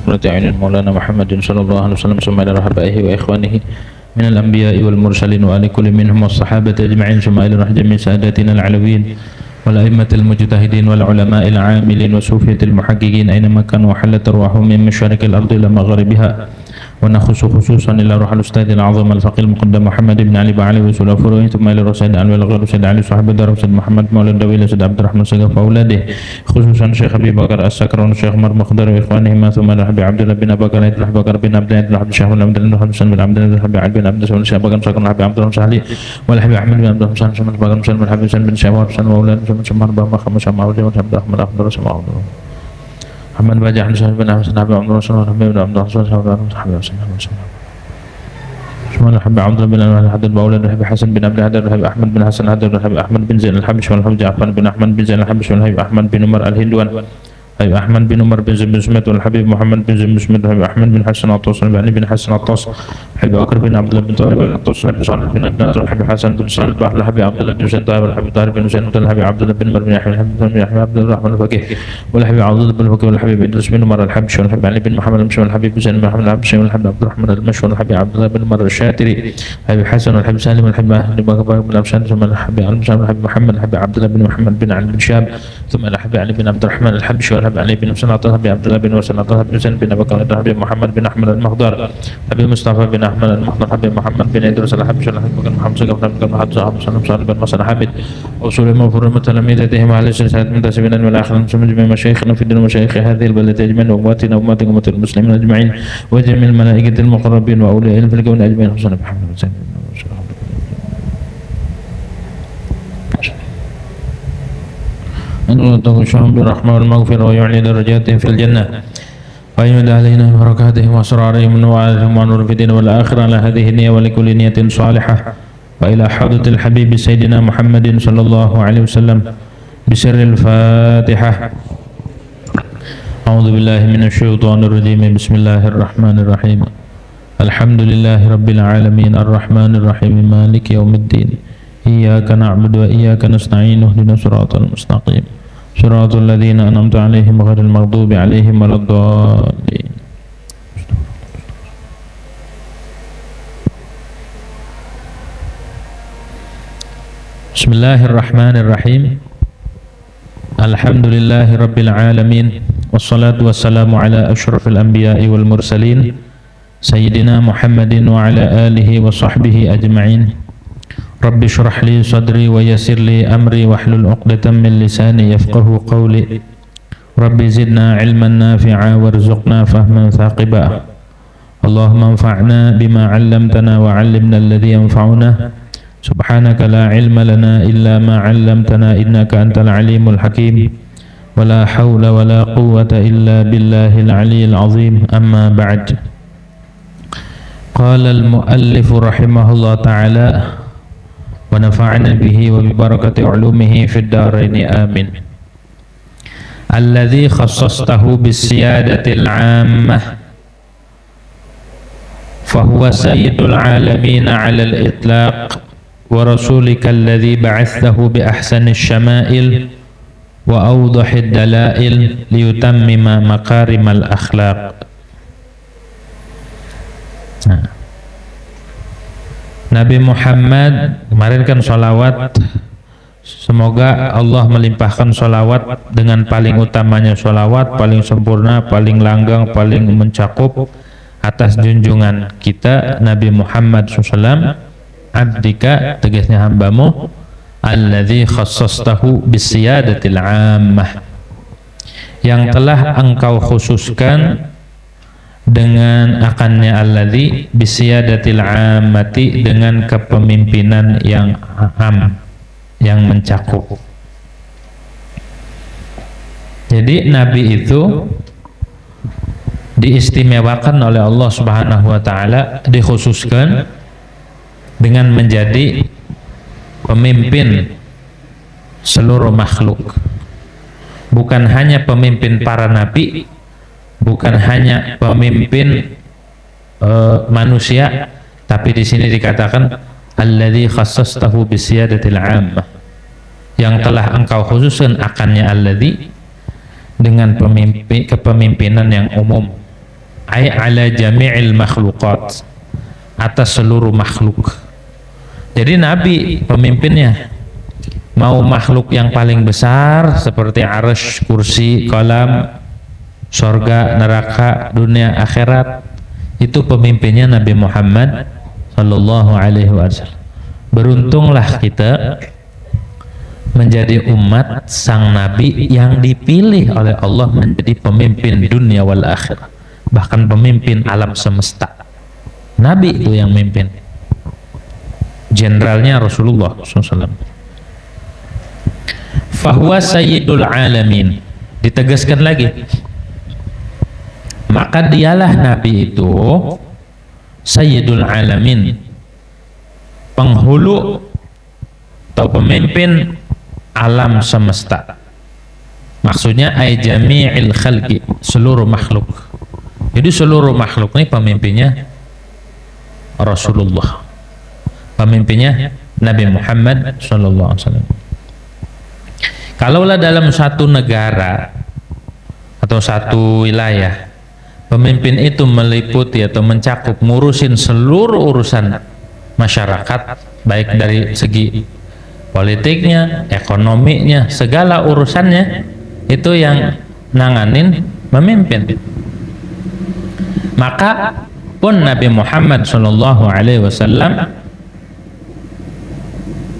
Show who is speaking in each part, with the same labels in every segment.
Speaker 1: قرة أعين مولانا محمد صلى الله عليه وسلم ثم إلى أحبائه وإخوانه من الأنبياء والمرسلين وآل كل منهم والصحابة أجمعين ثم إلى جميع ساداتنا العلويين والأئمة المجتهدين والعلماء العاملين وصوفية المحققين أينما كانوا وحلت أرواحهم من مشارق الأرض إلى مغاربها ونخص خصوصا إلى روح الأستاذ العظيم الفقيه المقدم محمد بن علي بعلي وسول فروعه ثم إلى رسائل علي والغير سيد علي صاحب الدار سيد محمد مولى الدويل سيد عبد الرحمن سقف أولاده خصوصا الشيخ أبي بكر السكرون الشيخ عمر مخدر وإخوانهما ثم إلى حبيب عبد الله بن أبي بكر بن بكر بن عبد الله بن عبد الشيخ بن عبد الله بن حسن بن عبد الله بن حبيب بن عبد الله بن شيخ بكر سكرون حبيب عبد الله سهلي والحبيب أحمد بن عبد الله بن حسن بن بكر بن حبيب بن شيخ حسن وأولاد بن شمار بن خمس شمار بن عبد الرحمن أحمد رسول الله محمد باجي أحمد بن حسن حبيب عبد الله بن حبيب بن عبد الله بن حبيب شمال الحبيب عبد الله بن الحد المولى الحبيب حسن بن عبد الحد الحبيب أحمد بن حسن الحد الحبيب أحمد بن زين الحبيب شمال الحبيب جعفر بن أحمد بن زين الحبيب شمال الحبيب أحمد بن عمر الهندوان الحبيب أحمد بن عمر بن زين بن سميت والحبيب محمد بن زين بن سميت الحبيب أحمد بن حسن عطاس الحبيب بن حسن عطاس الحبيب بكر بن عبد الله بن طالب عطاس بن صالح بن عدنان الحبيب حسن بن صالح البحر الحبيب عبد الله بن حسين طاهر الحبيب طاهر بن حسين الحبيب عبد الله بن عمر بن يحيى الحبيب بن يحيى عبد الرحمن الفقيه والحبيب عبد الله بن الفقيه والحبيب إدريس بن عمر الحبيب شمال الحبيب علي بن محمد المشي والحبيب حسين بن محمد الحبيب شمال الحبيب عبد الرحمن المشي والحبيب عبد الله بن عمر الشاتري الحبيب حسن والحبيب سالم الحبيب أهل بكر بن أبشان ثم الحبيب المشام الحبيب محمد الحبيب عبد الله بن محمد بن علي بن شهاب ثم الحبيب علي بن عبد الرحمن الحبيب شمال الحبيب علي بن حسين الحبيب عبد الله بن وسلم الحبيب حسين بن بكر الحبيب محمد بن أحمد المخضر الحبيب مصطفى بن أحمد المخضر الحبيب محمد بن إدريس الحبيب شمال الحبيب بن محمد سقف بن محمد صاحب صلى الله بن مصر حامد وصول مفروض تلاميذتهم على سلسلة منتسبين من الآخر نسمى جميع مشايخنا في الدين ومشايخ هذه البلدة أجمعين وأمواتنا وأموات أمة المسلمين أجمعين وجميع الملائكة المقربين وأولياء في الكون أجمعين حسنا محمد أن الله تغشهم بالرحمة والمغفرة ويعلي درجاتهم في الجنة ويمد علينا بركاتهم وأسرارهم ونوارهم ونور في الدين والآخرة على هذه النية ولكل نية صالحة وإلى حضرة الحبيب سيدنا محمد صلى الله عليه وسلم بسر الفاتحة. أعوذ بالله من الشيطان الرجيم. بسم الله الرحمن الرحيم. الحمد لله رب العالمين الرحمن الرحيم مالك يوم الدين إياك نعبد وإياك نستعين اهدنا الصراط المستقيم صراط الذين أنعمت عليهم غير المغضوب عليهم ولا الضالين. بسم الله الرحمن الرحيم. الحمد لله رب العالمين والصلاة والسلام على أشرف الأنبياء والمرسلين سيدنا محمد وعلى آله وصحبه أجمعين. رب اشرح لي صدري ويسر لي أمري واحلل عقدة من لساني يفقه قولي. رب زدنا علما نافعا وارزقنا فهما ثاقبا. اللهم انفعنا بما علمتنا وعلمنا الذي ينفعنا. سبحانك لا علم لنا إلا ما علمتنا إنك أنت العليم الحكيم ولا حول ولا قوة إلا بالله العلي العظيم. أما بعد. قال المؤلف رحمه الله تعالى ونفعنا به وببركة علومه في الدارين آمين. الذي خصصته بالسيادة العامة فهو سيد العالمين على الإطلاق ورسولك الذي بعثته بأحسن الشمائل وأوضح الدلائل ليتمم مكارم الأخلاق. Nabi Muhammad kemarin kan sholawat, semoga Allah melimpahkan sholawat dengan paling utamanya sholawat, paling sempurna, paling langgang, paling mencakup atas junjungan kita Nabi Muhammad SAW, abdika tegasnya hambamu, alladzi khassastahu bisiyadatil ammah, yang telah engkau khususkan dengan akannya alladzi bisiyadatil ammati, dengan kepemimpinan yang am, yang mencakup. Jadi Nabi itu diistimewakan oleh Allah Subhanahu wa taala, dikhususkan dengan menjadi pemimpin seluruh makhluk. Bukan hanya pemimpin para nabi, bukan hanya pemimpin manusia, tapi di sini dikatakan alladzi khassastahu bisiyadatil ammah, yang telah engkau khususkan akannya alladzi, dengan kepemimpinan yang umum. ay ala jami'il makhluqat, atas seluruh makhluk. Jadi Nabi pemimpinnya, mau makhluk yang paling besar seperti arsy, kursi, qalam, surga, neraka, dunia, akhirat, itu pemimpinnya Nabi Muhammad sallallahu alaihi wasallam. Beruntunglah kita menjadi umat sang Nabi yang dipilih oleh Allah menjadi pemimpin dunia wal akhirah, bahkan pemimpin alam semesta. Nabi itu yang mimpin, jenderalnya Rasulullah SAW. Fahuwa sayyidul alamin, ditegaskan lagi, maka dialah Nabi itu sayyidul alamin, penghulu atau pemimpin alam semesta. Maksudnya ay jami'il khalqi, seluruh makhluk. Jadi seluruh makhluk ini pemimpinnya Rasulullah, pemimpinnya Nabi Muhammad sallallahu alaihi wasallam. Kalaulah dalam satu negara atau satu wilayah pemimpin itu meliputi atau mencakup ngurusin seluruh urusan masyarakat, baik dari segi politiknya, ekonominya, segala urusannya, itu yang nanganin memimpin. Maka pun Nabi Muhammad SAW,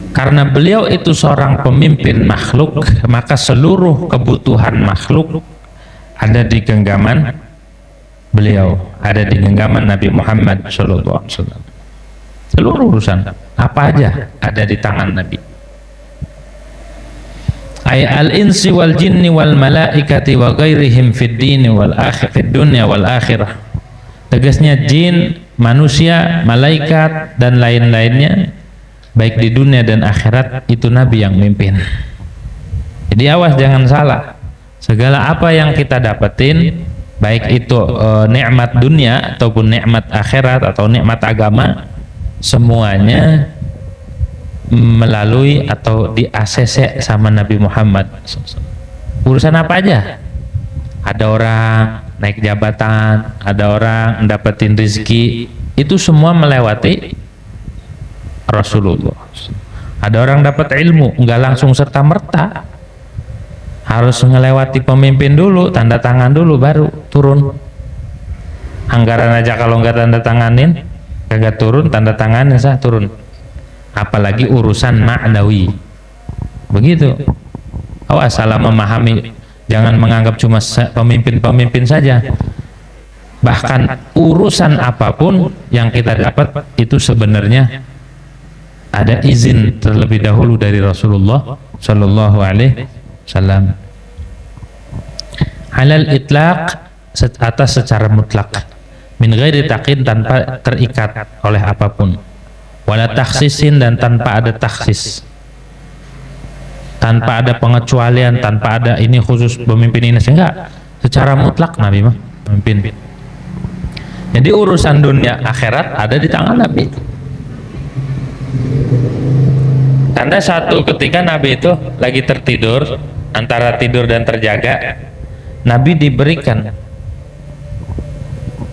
Speaker 1: karena beliau itu seorang pemimpin makhluk, maka seluruh kebutuhan makhluk ada di genggaman beliau, ada di genggaman Nabi Muhammad SAW. Seluruh urusan apa aja ada di tangan Nabi. Ay al-insi wal jinni wal malaikati wa ghairihim fid dini wal akhir fid dunya wal akhirah. Tegasnya jin, manusia, malaikat dan lain-lainnya baik di dunia dan akhirat itu Nabi yang mimpin. Jadi awas jangan salah. Segala apa yang kita dapetin, baik itu nikmat dunia ataupun nikmat akhirat atau nikmat agama, semuanya melalui atau di ACC sama Nabi Muhammad. Urusan apa aja, ada orang naik jabatan, ada orang mendapatkan rezeki, itu semua melewati Rasulullah. Ada orang dapat ilmu, nggak langsung serta merta, harus melewati pemimpin dulu, tanda tangan dulu baru turun. Anggaran aja kalau nggak tanda tanganin kagak turun, tanda tangannya sah turun, apalagi urusan ma'nawi. Begitu. Awas salah memahami, jangan menganggap cuma pemimpin-pemimpin saja. Bahkan urusan apapun yang kita dapat itu sebenarnya ada izin terlebih dahulu dari Rasulullah Shallallahu Alaihi Wasallam. Halal itlaq, atas secara mutlak, min ghairi taqin, tanpa terikat oleh apapun, wala takhsisin, dan tanpa ada takhsis, tanpa ada pengecualian, tanpa ada ini khusus pemimpin ini, enggak, secara mutlak Nabi mah pemimpin. Jadi urusan dunia akhirat ada di tangan Nabi. Karena satu ketika Nabi itu lagi tertidur, antara tidur dan terjaga, Nabi diberikan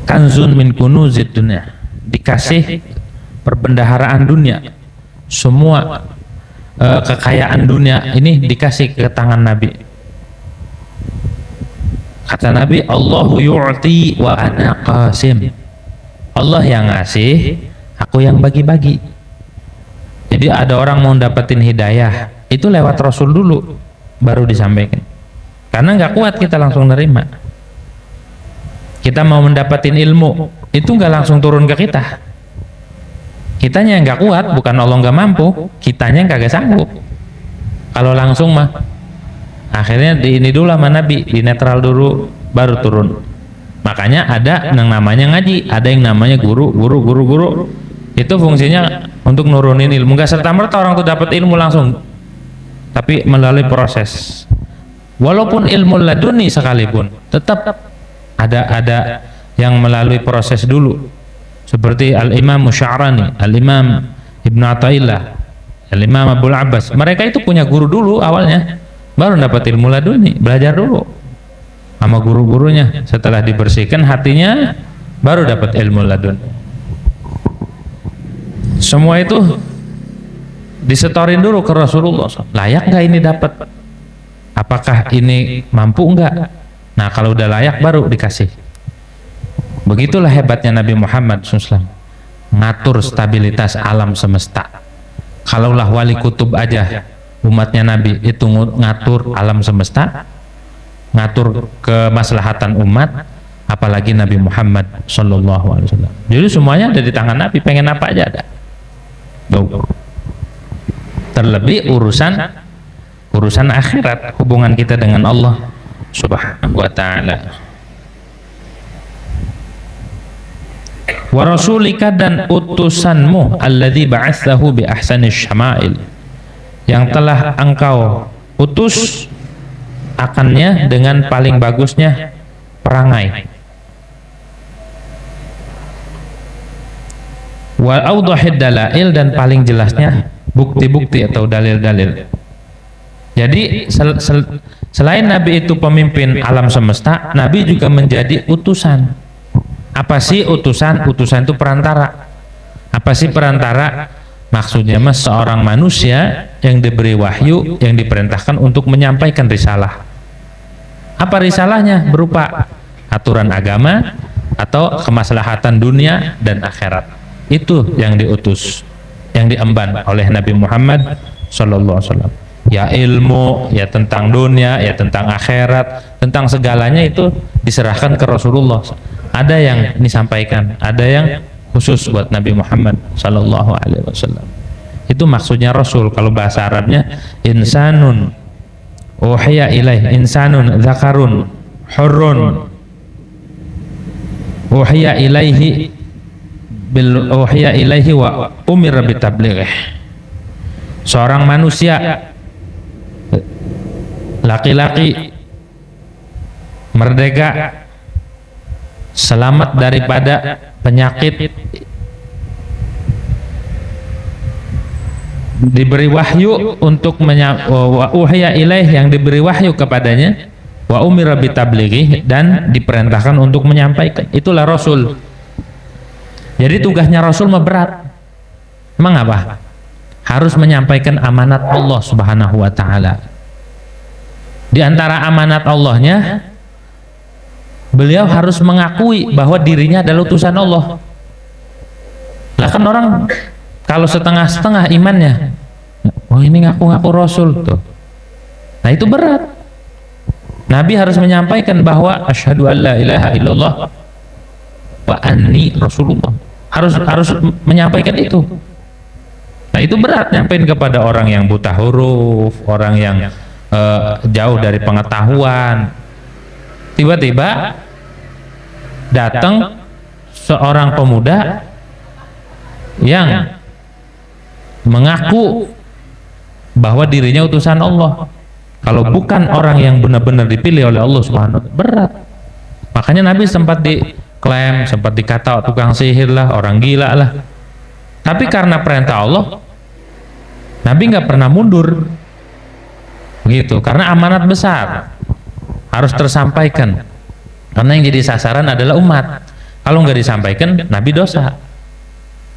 Speaker 1: kanzun min kunuzid dunia, dikasih perbendaharaan dunia, semua kekayaan dunia ini dikasih ke tangan Nabi. Kata Nabi, Allahu yu'ti wa ana qasim, Allah yang ngasih, aku yang bagi-bagi. Jadi ada orang mau dapetin hidayah, itu lewat Rasul dulu baru disampaikan, karena nggak kuat kita langsung nerima. Kita mau mendapatin ilmu, itu nggak langsung turun ke kita. Kitanya nggak kuat, bukan Allah nggak mampu, kitanya nggak sanggup. Kalau langsung mah akhirnya di ini dulu sama Nabi, di netral dulu baru turun. Makanya ada yang namanya ngaji, ada yang namanya guru. Itu fungsinya untuk nurunin ilmu. Nggak serta merta orang tuh dapat ilmu langsung, tapi melalui proses. Walaupun ilmu laduni sekalipun, tetap ada yang melalui proses dulu. Seperti Al-Imam Sya'rani, Al-Imam Ibn Athaillah, Al-Imam Abul Abbas, mereka itu punya guru dulu awalnya, baru dapat ilmu laduni, belajar dulu sama guru-gurunya. Setelah dibersihkan hatinya, baru dapat ilmu ladun. Semua itu disetorin dulu ke Rasulullah. Layak nggak ini dapat? Apakah ini mampu nggak? Nah, kalau udah layak baru dikasih. Begitulah hebatnya Nabi Muhammad SAW, ngatur stabilitas alam semesta. Kalaulah wali kutub aja umatnya Nabi itu ngatur alam semesta, ngatur kemaslahatan umat, apalagi Nabi Muhammad SAW. Jadi semuanya ada di tangan Nabi, pengen apa aja ada. Terlebih urusan akhirat, hubungan kita dengan Allah Subhanahu wa ta'ala. Wa rasulika, dan utusanmu, alladzi ba'atsahu bi ahsanis syama'il, yang telah engkau utus akannya dengan paling bagusnya perangai. Wal awdahid dalail, dan paling jelasnya bukti-bukti atau dalil-dalil. Jadi selain Nabi itu pemimpin alam semesta, Nabi juga menjadi utusan. Apa sih utusan? Utusan itu perantara. Apa sih perantara? Maksudnya mas seorang manusia yang diberi wahyu, yang diperintahkan untuk menyampaikan risalah. Apa risalahnya? Berupa aturan agama atau kemaslahatan dunia dan akhirat. Itu yang diutus, yang diemban oleh Nabi Muhammad SAW. Ya ilmu, ya tentang dunia, ya tentang akhirat, tentang segalanya itu diserahkan ke Rasulullah. Ada yang disampaikan, ada yang khusus buat Nabi Muhammad SAW. Itu maksudnya Rasul. Kalau bahasa Arabnya insanun uhiya ilaih, insanun zakarun hurrun uhiya ilaihi bil uhiya ilaihi wa umira bitablighih. Seorang manusia laki-laki merdeka, selamat daripada penyakit, diberi wahyu untuk wa uhiya ilaih, yang diberi wahyu kepadanya, wa umira bitablighih, dan diperintahkan untuk menyampaikan. Itulah Rasul. Jadi tugasnya Rasul mah berat. Emang apa? Harus menyampaikan amanat Allah Subhanahu wa ta'ala. Di antara amanat Allahnya, beliau harus mengakui bahwa dirinya adalah utusan Allah. Lah kan orang kalau setengah-setengah imannya, oh ini ngaku-ngaku Rasul tuh. Nah itu berat. Nabi harus menyampaikan bahwa asyhadu an la ilaha illallah wa anni Rasulullah. Harus menyampaikan itu. Nah itu berat nyampein kepada orang yang buta huruf, orang yang jauh dari pengetahuan. Tiba-tiba datang seorang pemuda yang mengaku bahwa dirinya utusan Allah. Kalau bukan orang yang benar-benar dipilih oleh Allah Subhanahu wa ta'ala, berat. Makanya Nabi sempat diklaim, sempat dikata tukang sihir lah, orang gila lah. Tapi karena perintah Allah, Nabi nggak pernah mundur. Begitu, karena amanat besar harus tersampaikan. Karena yang jadi sasaran adalah umat. Kalau nggak disampaikan, Nabi dosa.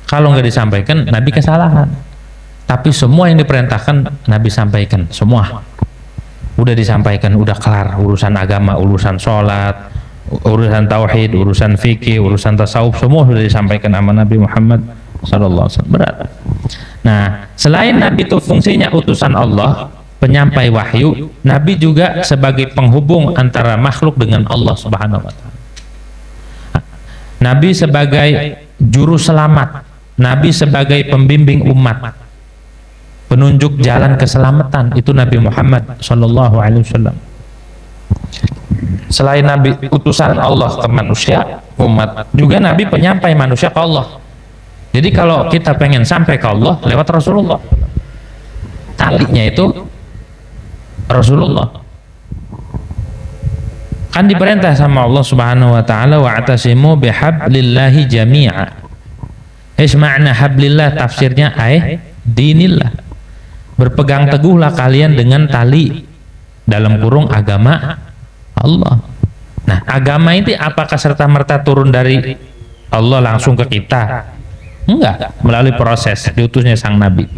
Speaker 1: Kalau nggak disampaikan, Nabi kesalahan. Tapi semua yang diperintahkan, Nabi sampaikan. Semua udah disampaikan, udah kelar. Urusan agama, urusan sholat, urusan tauhid, urusan fikih, urusan tasawuf, semua sudah disampaikan sama Nabi Muhammad SAW. Berat. Nah, selain Nabi itu fungsinya utusan Allah, penyampai wahyu, Nabi juga sebagai penghubung antara makhluk dengan Allah Subhanahu wa ta'ala. Nabi sebagai juru selamat, Nabi sebagai pembimbing umat, penunjuk jalan keselamatan, itu Nabi Muhammad SAW. Selain Nabi utusan Allah ke manusia, umat, juga Nabi penyampai manusia ke Allah. Jadi kalau kita pengen sampai ke Allah lewat Rasulullah, talinya itu Rasulullah. Kan diperintah sama Allah Subhanahu wa ta'ala, wa'tasimu bihablillahi jami'a. Makna hablillah tafsirnya dinillah. Berpegang teguhlah kalian dengan tali, dalam kurung agama Allah. Nah, agama itu apakah serta-merta turun dari Allah langsung ke kita? Enggak, melalui proses diutusnya sang nabi.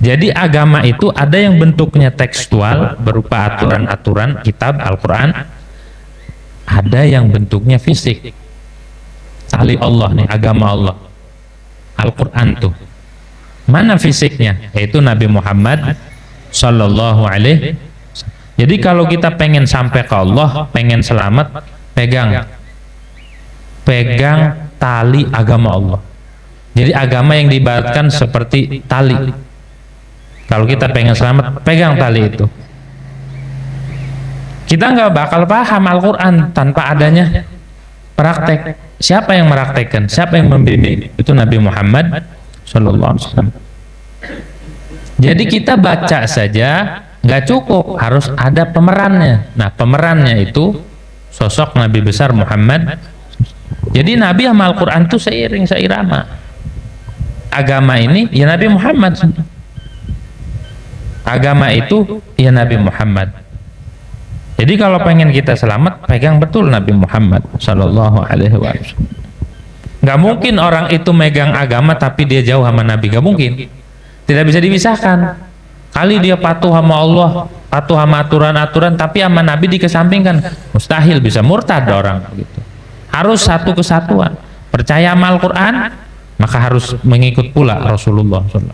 Speaker 1: Jadi agama itu ada yang bentuknya tekstual berupa aturan-aturan kitab Al-Quran, ada yang bentuknya fisik, tali Allah nih, agama Allah, Al-Quran tuh. Mana fisiknya? Yaitu Nabi Muhammad Sallallahu Alaihi. Jadi kalau kita pengen sampai ke Allah, pengen selamat, pegang tali agama Allah. Jadi agama yang diibaratkan seperti tali. Kalau kita pengen selamat, pegang tali itu. Kita nggak bakal paham Al-Quran tanpa adanya praktek. Siapa yang meraktekkan? Siapa yang membimbing? Itu Nabi Muhammad Sallallahu Alaihi Wasallam. Jadi kita baca saja nggak cukup, harus ada pemerannya. Nah, pemerannya itu sosok Nabi besar Muhammad. Jadi Nabi sama Al-Quran itu seiring, seirama. Agama ini ya Nabi Muhammad. Agama itu ya Nabi Muhammad. Jadi kalau pengen kita selamat, pegang betul Nabi Muhammad Sallallahu Alaihi Wasallam. Nggak mungkin orang itu megang agama tapi dia jauh sama Nabi, nggak mungkin. Tidak bisa dipisahkan. Kali dia patuh sama Allah, patuh sama aturan-aturan, tapi sama Nabi dikesampingkan, mustahil, bisa murtad orang gitu. Harus satu kesatuan. Percaya sama Al-Quran, maka harus mengikut pula Rasulullah SAW.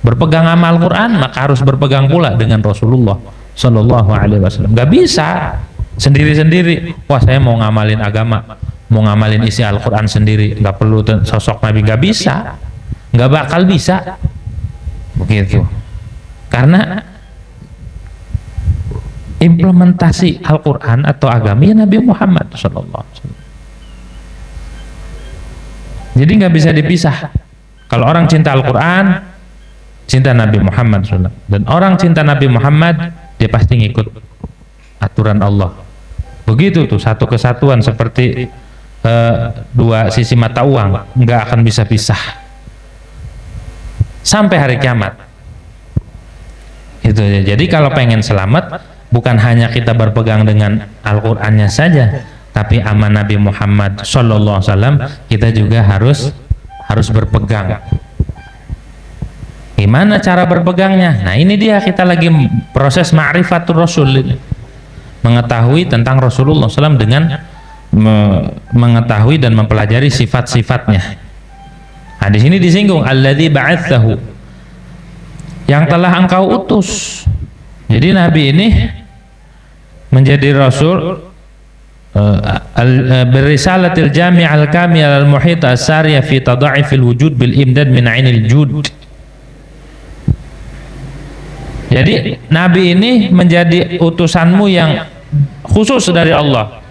Speaker 1: Berpegang sama Al-Quran, maka harus berpegang pula dengan Rasulullah Sallallahu Alaihi Wasallam. Gak bisa sendiri-sendiri. Wah, saya mau ngamalin agama, mau ngamalin isi Al-Quran sendiri, gak perlu sosok Nabi. Gak bisa, gak bakal bisa begitu. Karena implementasi Al-Quran atau agama ya Nabi Muhammad Sallallahu Alaihi Wasallam. Jadi nggak bisa dipisah. Kalau orang cinta Al-Quran, cinta Nabi Muhammad SAW. Dan orang cinta Nabi Muhammad, dia pasti ngikut aturan Allah. Begitu tuh, satu kesatuan seperti dua sisi mata uang, nggak akan bisa pisah sampai hari kiamat. Itu ya. Jadi kalau pengen selamat, bukan hanya kita berpegang dengan Al-Qur'annya saja, tapi sama Nabi Muhammad Sallallahu Alaihi Wasallam kita juga harus berpegang. Gimana cara berpegangnya? Nah, ini dia, kita lagi proses ma'rifatul Rasul ini. Mengetahui tentang Rasulullah SAW dengan mengetahui dan mempelajari sifat-sifatnya. Nah, di sini disinggung alladzi ba'atsahu, yang telah engkau utus. Jadi Nabi ini menjadi Rasul berisalatil jami' al-kamil al-muhit as-sariyah fi tada'ifil wujud bil imdad min 'ainil jud. Jadi Nabi ini menjadi utusanmu yang khusus dari Allah.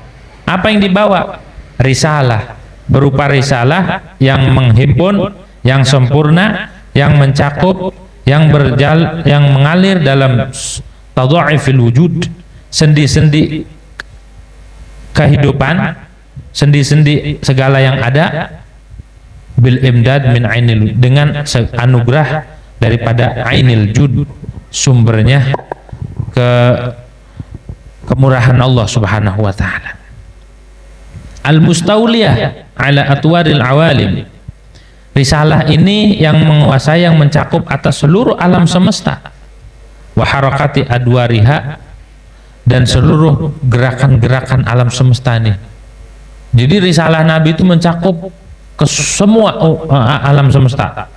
Speaker 1: Apa yang dibawa? Risalah, berupa risalah yang menghimpun, yang sempurna, yang mencakup, yang mengalir dalam tada'ifil wujud, sendi-sendi kehidupan, sendi-sendi segala yang ada, bil imdad min ainil, dengan anugerah daripada ainil jud, sumbernya kemurahan Allah Subhanahu wa taala. Al mustauliyah ala atwaril awalim, risalah ini yang menguasai, yang mencakup atas seluruh alam semesta, wa harakati adwariha, dan seluruh gerakan-gerakan alam semesta ini. Jadi risalah Nabi itu mencakup ke semua alam semesta,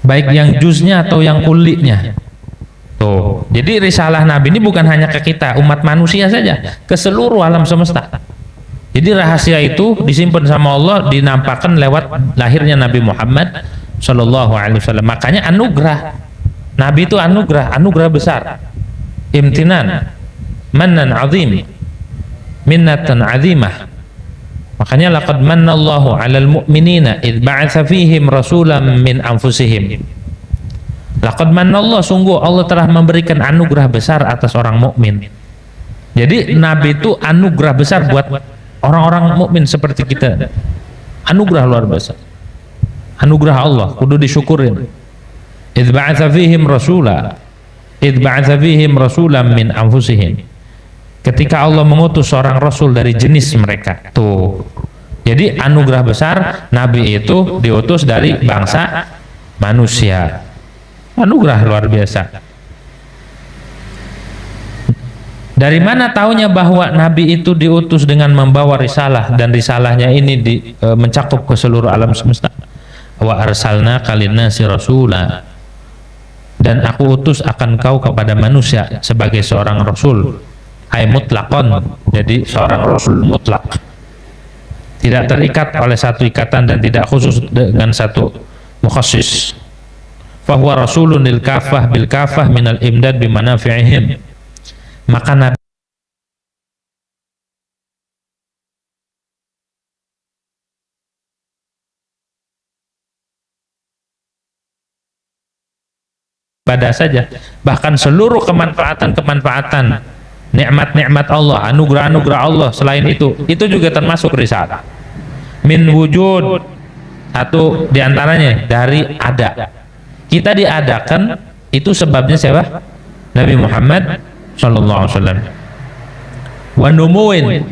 Speaker 1: baik yang juznya atau yang kulinya. Tuh, jadi risalah Nabi ini bukan hanya ke kita umat manusia saja, ke seluruh alam semesta. Jadi rahasia itu disimpan sama Allah, dinampakkan lewat lahirnya Nabi Muhammad Sallallahu Alaihi Wasallam. Makanya anugerah Nabi itu anugerah besar, imtinan, mannan azim, minnatan azimah. Makanya laqad mannallahu 'alal mu'minina id ba'atsa fihim rasulan min anfusihim. Laqad mannallahu, sungguh Allah telah memberikan anugerah besar atas orang mukmin. Jadi Nabi itu anugerah besar buat orang-orang mukmin seperti kita. Anugerah luar biasa. Anugerah Allah kudu disyukurin. Id ba'atsa fihim rasulan min anfusihim. ketika Allah mengutus seorang rasul dari jenis mereka. Tuh. Jadi anugerah besar, Nabi itu diutus dari bangsa manusia. Anugerah luar biasa. Dari mana taunya bahwa Nabi itu diutus dengan membawa risalah, dan risalahnya ini mencakup ke seluruh alam semesta? Wa arsalna kalinasi rasula, dan aku utus akan kau kepada manusia sebagai seorang rasul. Ay mutlaqon, jadi seorang rasul mutlak, tidak terikat oleh satu ikatan dan tidak khusus dengan satu mukhassis. Fahuwa rasulun lil kafah bil kafah minal imdad bimanafi'ihim. Maka Nabi pada saja, bahkan seluruh kemanfaatan nikmat-nikmat Allah, anugerah-anugerah Allah selain itu juga termasuk risalah. Min wujud, satu diantaranya dari ada, kita diadakan, itu sebabnya siapa? Nabi Muhammad sallallahu alaihi wasallam. Wa numuin,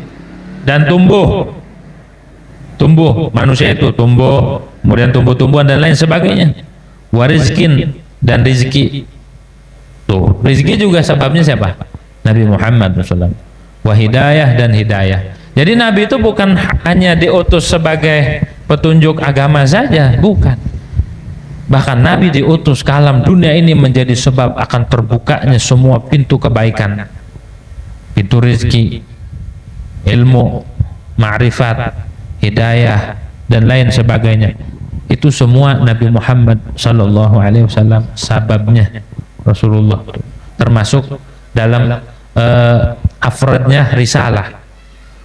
Speaker 1: dan tumbuh manusia itu tumbuh, kemudian tumbuh-tumbuhan dan lain sebagainya. Wa rizkin, dan rizki. Tuh, rizki juga sebabnya siapa? Nabi Muhammad sallallahu alaihi wasallam. Wa hidayah, dan hidayah. Jadi Nabi itu bukan hanya diutus sebagai petunjuk agama saja, bukan. Bahkan Nabi diutus ke alam dunia ini menjadi sebab akan terbukanya semua pintu kebaikan, pintu rezeki, ilmu, ma'rifat, hidayah, dan lain sebagainya. Itu semua Nabi Muhammad sallallahu alaihi wasallam sababnya, Rasulullah. Termasuk dalam afradnya risalah.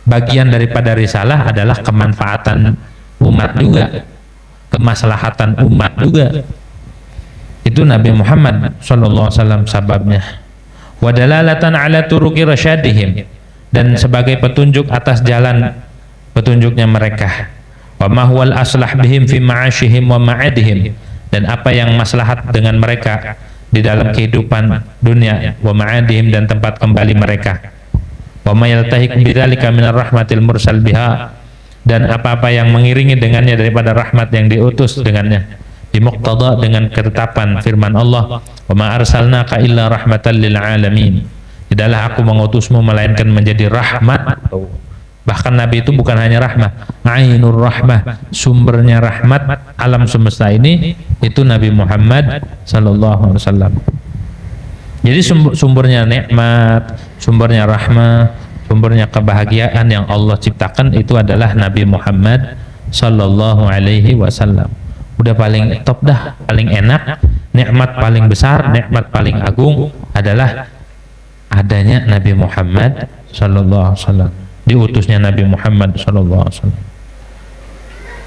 Speaker 1: Bagian daripada risalah adalah kemanfaatan umat juga, kemaslahatan umat juga. Itu Nabi Muhammad sallallahu alaihi wasallam sababnya. Wa dalalatan ala turuqi rasyadihim, dan sebagai petunjuk atas jalan petunjuknya mereka. Wa ma huwal aslah bihim fi ma'ashihim wa ma'adihim, dan apa yang maslahat dengan mereka di dalam kehidupan dunia, wa ma'adihim, dan tempat kembali mereka. Wa ma yaltahiq bidzalika minar rahmatil mursal biha, dan apa-apa yang mengiringi dengannya daripada rahmat yang diutus dengannya, bimuqtada, dengan ketetapan firman Allah, wa ma arsalnaka illa rahmatan lil alamin, tidaklah aku mengutusmu melainkan menjadi rahmat. Bahkan Nabi itu bukan hanya rahmah, ainur rahmah, sumbernya rahmat alam semesta ini, itu Nabi Muhammad sallallahu alaihi wasallam. Jadi sumbernya nikmat, sumbernya rahmah, sumbernya kebahagiaan yang Allah ciptakan itu adalah Nabi Muhammad sallallahu alaihi wasallam. Udah paling top dah, paling enak, nikmat paling besar, nikmat paling agung adalah adanya Nabi Muhammad sallallahu alaihi wasallam, diutusnya Nabi Muhammad sallallahu alaihi wasallam.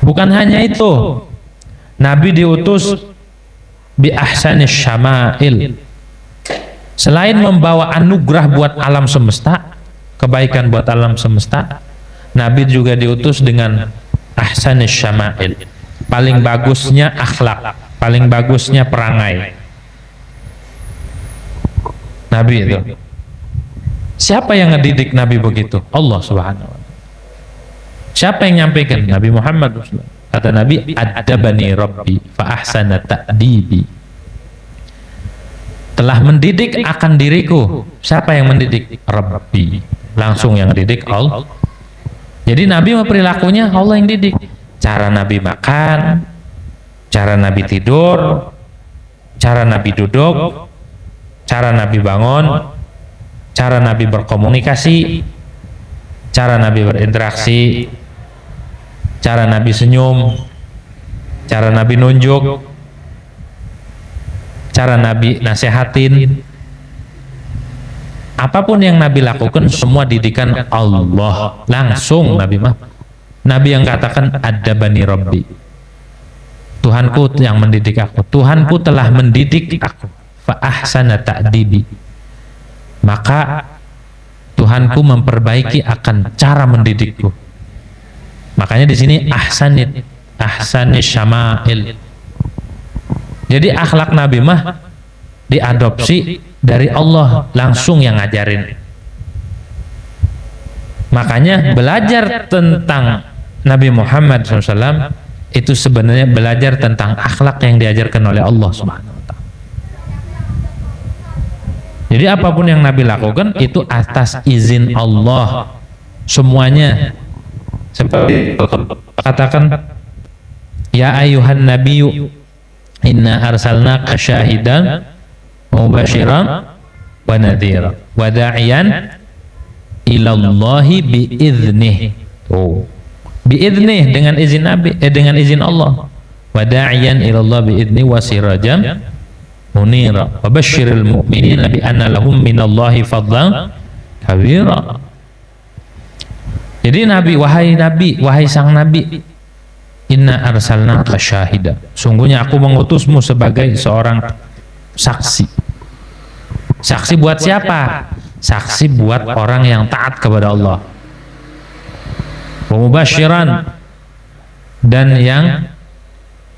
Speaker 1: Bukan hanya itu, Nabi diutus bi ahsanis syama'il. Selain membawa anugerah buat alam semesta, kebaikan buat alam semesta, Nabi juga diutus dengan ahsanis syama'il, paling bagusnya akhlak, paling bagusnya perangai. Nabi itu, siapa yang ngedidik Nabi begitu? Allah Subhanahu wa ta'ala. Siapa yang nyampaikan? Nabi Muhammad. Kata Nabi, adabani rabbi fa ahsana ta'dibi, telah mendidik akan diriku. Siapa yang mendidik? Rabbi, langsung yang didik Allah. Jadi Nabi perilakunya Allah yang didik. Cara Nabi makan, cara Nabi tidur, cara Nabi duduk, cara Nabi bangun, cara Nabi berkomunikasi, cara Nabi berinteraksi, cara Nabi senyum, cara Nabi nunjuk, cara Nabi nasehatin. Apapun yang Nabi lakukan semua didikan Allah langsung. Nabi yang katakan adabani rabbi, Tuhanku yang mendidik aku, Tuhanku telah mendidik aku, fa ahsana ta'dibi, maka Tuhanku memperbaiki akan cara mendidikku. Makanya di sini ahsanis syama'il. Jadi akhlak Nabi diadopsi dari Allah langsung yang ngajarin. Makanya belajar tentang Nabi Muhammad SAW itu sebenarnya belajar tentang akhlak yang diajarkan oleh Allah Subhanahu wa Ta'ala. Jadi apapun yang Nabi lakukan itu atas izin Allah semuanya. Seperti katakan, ya ayuhan nabiyyu inna arsalnaka syahidan mubasyiran wa nadhira wa da'iyan ilallahi biiznih. Oh, biiznih dengan izin Nabi, dengan izin Allah. Wa da'iyan ilallah biiznih wa sirajan munira wa basyiril mu'minina bi anna lahum minallahi fadlan kabira. Jadi Nabi, wahai sang Nabi, inna arsalnaka syahida, sungguhnya aku mengutusmu sebagai seorang saksi. Saksi buat siapa? Saksi buat orang yang taat kepada Allah. Wa mubasyiran, dan yang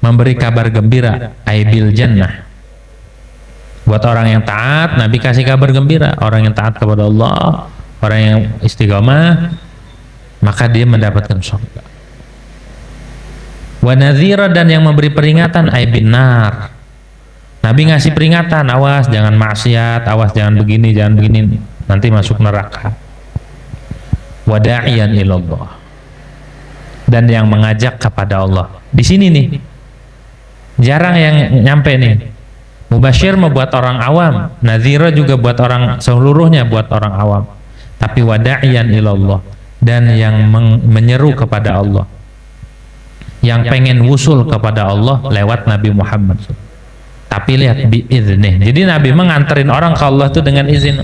Speaker 1: memberi kabar gembira, aibil jannah. Buat orang yang taat, Nabi kasih kabar gembira. Orang yang taat kepada Allah, orang yang istiqamah, maka dia mendapatkan surga. Wa nadhira, dan yang memberi peringatan, aibin nar. Nabi ngasih peringatan, awas jangan maksiat, awas jangan begini, nanti masuk neraka. Wa da'iyan ilallah, dan yang mengajak kepada Allah. Di sini nih jarang yang nyampe nih. Mubasyir membuat orang awam, nadhira juga buat orang, seluruhnya buat orang awam. Tapi wa da'iyan ilallah, dan yang menyeru kepada Allah, yang pengen wusul kepada Allah lewat Nabi Muhammad. Tapi lihat biiznih. Jadi Nabi mengantarin orang ke Allah itu dengan izin.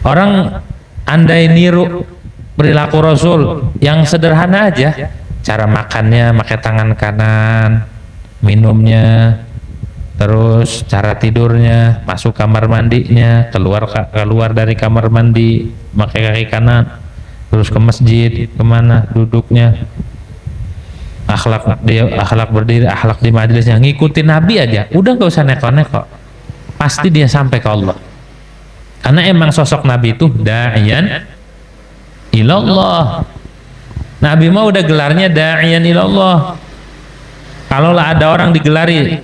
Speaker 1: Orang andai niru perilaku Rasul yang sederhana aja, cara makannya pakai tangan kanan, minumnya, terus cara tidurnya, masuk kamar mandinya, keluar dari kamar mandi pakai kaki kanan, terus ke masjid kemana duduknya, akhlak berdiri, akhlak di majelisnya, ngikutin Nabi aja, udah nggak usah neko-neko, pasti dia sampai ke Allah. Karena emang sosok Nabi itu da'iyan ilallah. Nabi mah udah gelarnya da'iyan ilallah. Kalau lah ada orang digelari,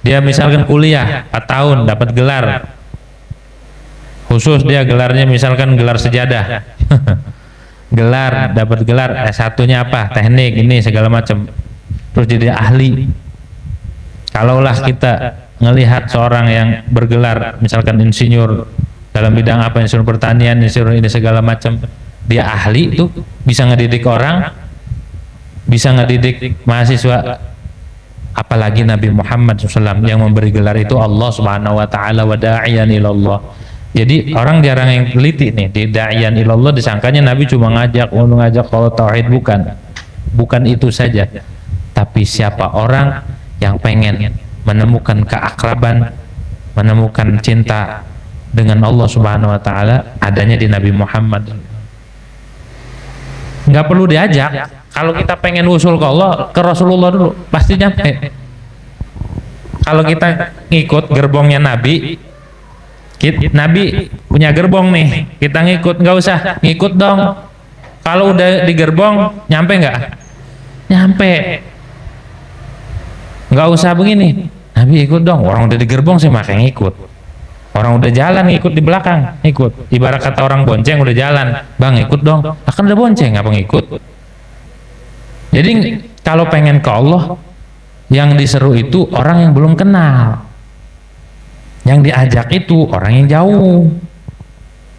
Speaker 1: dia misalkan kuliah 4 tahun dapat gelar khusus, dia gelarnya misalkan gelar sejadah gelar, dapat gelar S1-nya apa, teknik ini segala macam, terus jadi ahli. Kalaulah kita ngelihat seorang yang bergelar misalkan insinyur dalam bidang apa, insinyur pertanian, insinyur ini segala macam, dia ahli itu, bisa ngedidik orang, bisa ngedidik mahasiswa. Apalagi Nabi Muhammad SAW yang memberi gelar itu Allah Subhanahu wa Ta'ala, wa da'iyan ilallah. Jadi orang jarang yang teliti nih, di da'iyan ilallah disangkanya Nabi cuma ngajak kalau tauhid. Bukan itu saja, tapi siapa orang yang pengen menemukan keakraban, menemukan cinta dengan Allah Subhanahu wa Ta'ala, adanya di Nabi Muhammad. Nggak perlu diajak. Kalau kita pengen usul ke Allah, ke Rasulullah dulu, pasti nyampe. Kalau kita ngikut gerbongnya Nabi, Nabi punya gerbong nih, kita ngikut, nggak usah ngikut dong. Kalau udah di gerbong, nyampe nggak? Nyampe. Nggak usah begini, Nabi ikut dong, orang udah di gerbong sih makanya ngikut. Orang udah jalan ngikut di belakang, ngikut. Ibarat kata orang bonceng udah jalan, bang ikut dong, akan udah bonceng, apa ngikut? Jadi kalau pengen ke Allah, yang diseru itu orang yang belum kenal, yang diajak itu orang yang jauh,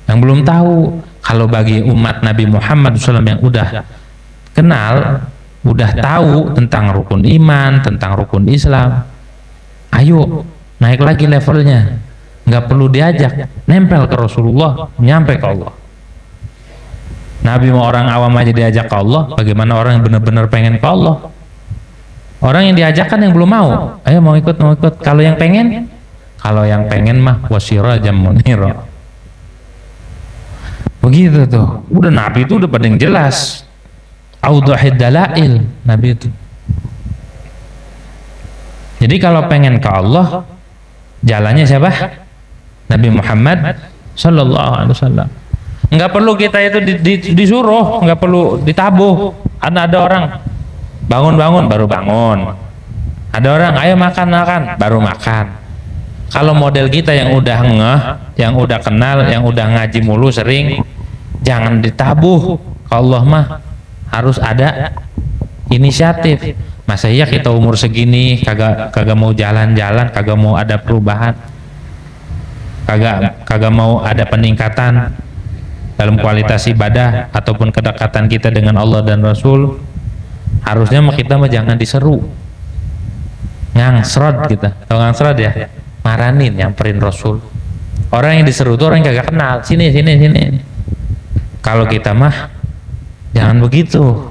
Speaker 1: yang belum tahu. Kalau bagi umat Nabi Muhammad SAW yang udah kenal, udah tahu tentang rukun iman, tentang rukun Islam, ayo naik lagi levelnya, nggak perlu diajak, nempel ke Rasulullah, nyampe ke Allah. Nabi mau orang awam aja diajak ke Allah, bagaimana orang yang benar-benar pengen ke Allah? Orang yang diajak kan yang belum mau, ayo mau ikut. Kalau yang pengen mah wasirajam munira. Begitu tuh, udah Nabi itu udah paling jelas, audhahid dalail Nabi itu. Jadi kalau pengen ke Allah, jalannya siapa? Nabi Muhammad Sallallahu Alaihi Wasallam. Nggak perlu kita itu disuruh, nggak perlu ditabuh. Ada orang bangun baru bangun. Ada orang ayo makan baru makan. Kalau model kita yang udah ngeh, yang udah kenal, yang udah ngaji mulu sering, jangan ditabuh. Allah mah harus ada inisiatif. Masa iya kita umur segini kagak mau jalan-jalan, kagak mau ada perubahan, kagak mau ada peningkatan dalam kualitas ibadah ataupun kedekatan kita dengan Allah dan Rasul. Harusnya kita mah jangan diseru, ngangsrod kita. Tahu ngangsrod ya? Maranin, nyamperin Rasul. Orang yang diseru tuh orang yang kagak kenal, sini. Kalau kita mah jangan begitu.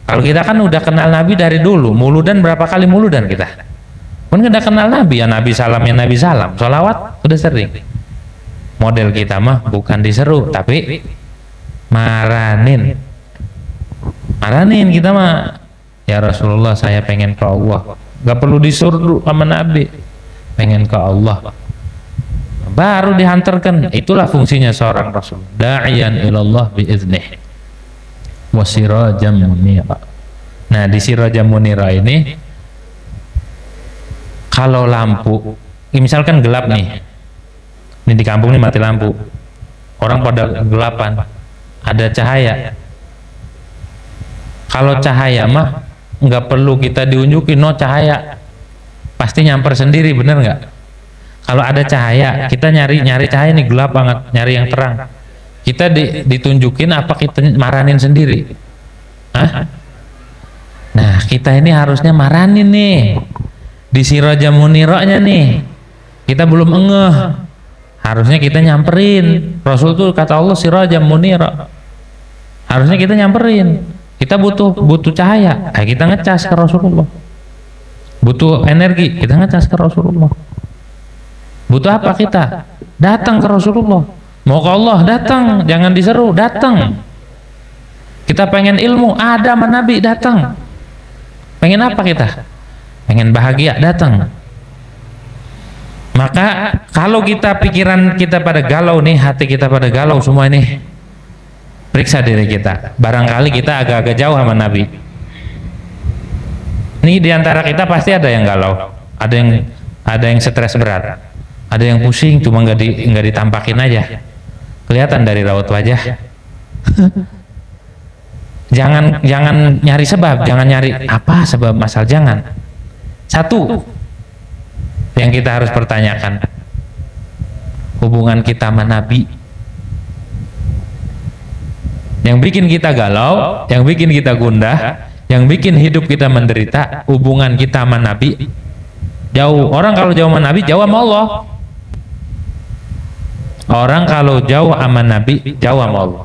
Speaker 1: Kalau kita kan udah kenal Nabi dari dulu, muludan berapa kali muludan kita. Kan udah kenal Nabi, ya Nabi salam, ya Nabi salam. Sholawat udah sering. Model kita mah bukan diseru, tapi maranin kita mah. Ya Rasulullah, saya pengen ke Allah. Gak perlu disuruh sama Nabi, pengen ke Allah, baru dihantarkan. Itulah fungsinya seorang Rasul, da'iyan ilallah biiznih wa sirajam munira. Nah, di sirajam munira ini, kalau lampu misalkan gelap nih, ini di kampung nih mati lampu, orang pada gelapan, ada cahaya. Kalau cahaya mah nggak perlu kita diunjukin, no cahaya pasti nyamper sendiri, bener nggak? Kalau ada cahaya, kita nyari cahaya nih, gelap banget, nyari yang terang, kita ditunjukin apa kita maranin sendiri? Hah? Nah, kita ini harusnya maranin nih di sirajam muniranya nih, kita belum engeh, harusnya kita nyamperin. Rasul tuh kata Allah sirajam munira, harusnya kita nyamperin. Kita butuh cahaya, kita ngecas ke Rasulullah. Butuh energi, kita ngecas ke Rasulullah. Butuh apa kita? Datang ke Rasulullah. Mau ke Allah, datang, jangan diseru, datang. Kita pengen ilmu, ada sama Nabi, datang. Pengen apa kita? Pengen bahagia, datang. Maka kalau kita pikiran kita pada galau nih, hati kita pada galau semua ini, periksa diri kita, barangkali kita agak-agak jauh sama Nabi. Ini diantara kita pasti ada yang galau, ada yang stres berat, ada yang pusing, cuma nggak ditampakin aja, kelihatan dari raut wajah. jangan nyari sebab, jangan nyari apa sebab masalah, jangan. Satu yang kita harus pertanyakan, hubungan kita sama Nabi. Yang bikin kita galau, yang bikin kita gundah, yang bikin hidup kita menderita, hubungan kita sama Nabi jauh. Orang kalau jauh sama Nabi, jauh sama Allah. Orang kalau jauh sama Nabi, jauh sama Allah.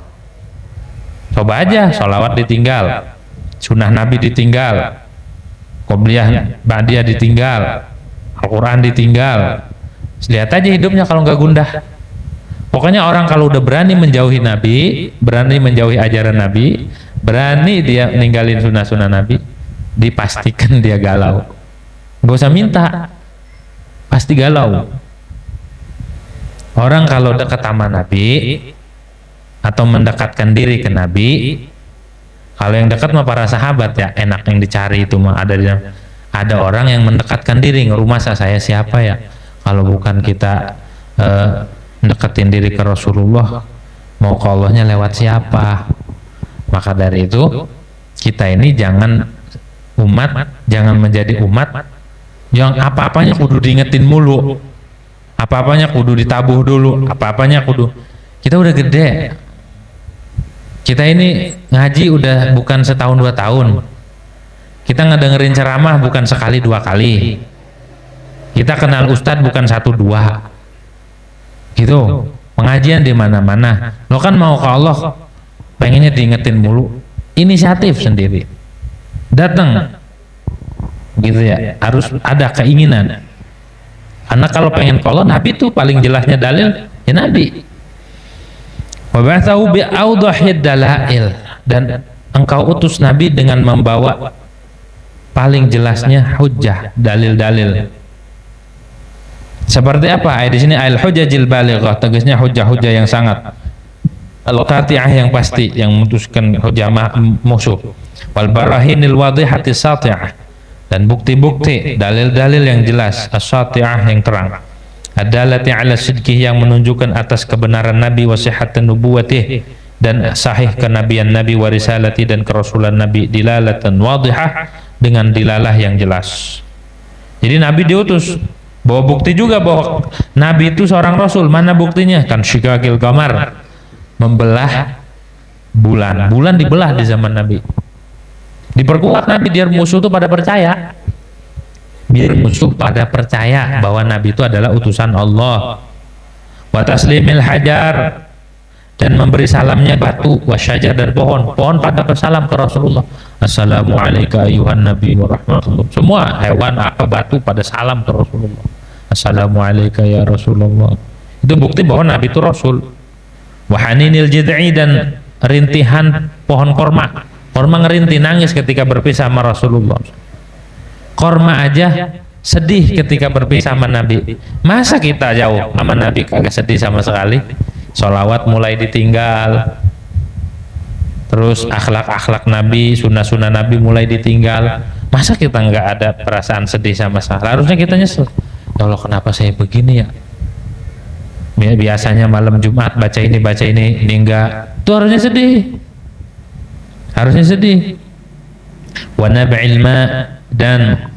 Speaker 1: Coba aja, sholawat ditinggal, sunnah Nabi ditinggal, qobliyah ba'diyah ditinggal, Al-Quran ditinggal. Lihat aja hidupnya kalau nggak gundah. Pokoknya orang kalau udah berani menjauhi Nabi, berani menjauhi ajaran Nabi, berani dia ninggalin sunnah-sunnah Nabi, dipastikan dia galau. Gak usah minta, pasti galau. Orang kalau dekat sama Nabi atau mendekatkan diri ke Nabi, kalau yang dekat mah para sahabat ya, enak yang dicari itu mah ada orang yang mendekatkan diri, ngerumah saya siapa ya, kalau bukan kita deketin diri ke Rasulullah, mau ke Allahnya lewat siapa? Maka dari itu kita ini jangan menjadi umat yang apa-apanya kudu diingetin mulu, apa-apanya kudu ditabuh dulu, apa-apanya kudu. Kita udah gede, kita ini ngaji udah bukan setahun 2 tahun, kita ngedengerin ceramah bukan sekali 2 kali, kita kenal ustadz bukan 1-2 gitu. Pengajian di mana-mana, lo kan mau ke Allah pengennya diingetin mulu, inisiatif sendiri datang gitu ya, harus ada keinginan. Karena kalau pengen ke Allah, Nabi tuh paling jelasnya dalil ya Nabi. Wa ba'atsahu bi'awdahid dalail, dan engkau utus Nabi dengan membawa paling jelasnya hujjah, dalil-dalil. Seperti apa? Di sini al-hujjajil balighah, tegasnya hujjah-hujjah yang sangat al-qati'ah yang pasti, yang memutuskan hujamah musuh, wal barahinil wadihati sati'ah, dan bukti-bukti, dalil-dalil yang jelas, as-sati'ah yang terang, adalati ala sidqih yang menunjukkan atas kebenaran Nabi, wa sihhatan nubuwatih dan sahih kenabian Nabi, wa risalati dan kerasulan Nabi, dilalatan wadihah dengan dilalah yang jelas. Jadi Nabi diutus, bawa bukti juga bahwa Nabi itu seorang Rasul. Mana buktinya? Kan syikakil qamar, membelah bulan. Bulan dibelah di zaman Nabi. Diperkuat Nabi biar musuh itu pada percaya. Biar musuh pada percaya bahwa Nabi itu adalah utusan Allah. Wa taslimil hajar, dan memberi salamnya batu, wasyajar dan pohon. Pohon pada bersalam ke Rasulullah. Assalamualaikum ayuhan nabi wa rahmatullah. Semua hewan apa batu pada salam ke Rasulullah. Assalamualaikum ya Rasulullah. Itu bukti bahwa Nabi itu Rasul. Wahaninil jid'i, dan rintihan pohon korma. Korma ngerintih, nangis ketika berpisah sama Rasulullah. Korma aja sedih ketika berpisah sama Nabi. Masa kita jauh sama Nabi kagak sedih sama sekali? Sholawat mulai ditinggal, terus akhlak-akhlak Nabi, sunnah-sunnah Nabi mulai ditinggal. Masa kita nggak ada perasaan sedih sama sekali? Harusnya kita nyesel. Ya Allah, kenapa saya begini ya? Biasanya malam Jumat baca ini enggak. Itu harusnya sedih. Harusnya sedih. Wa nab'il ma, dan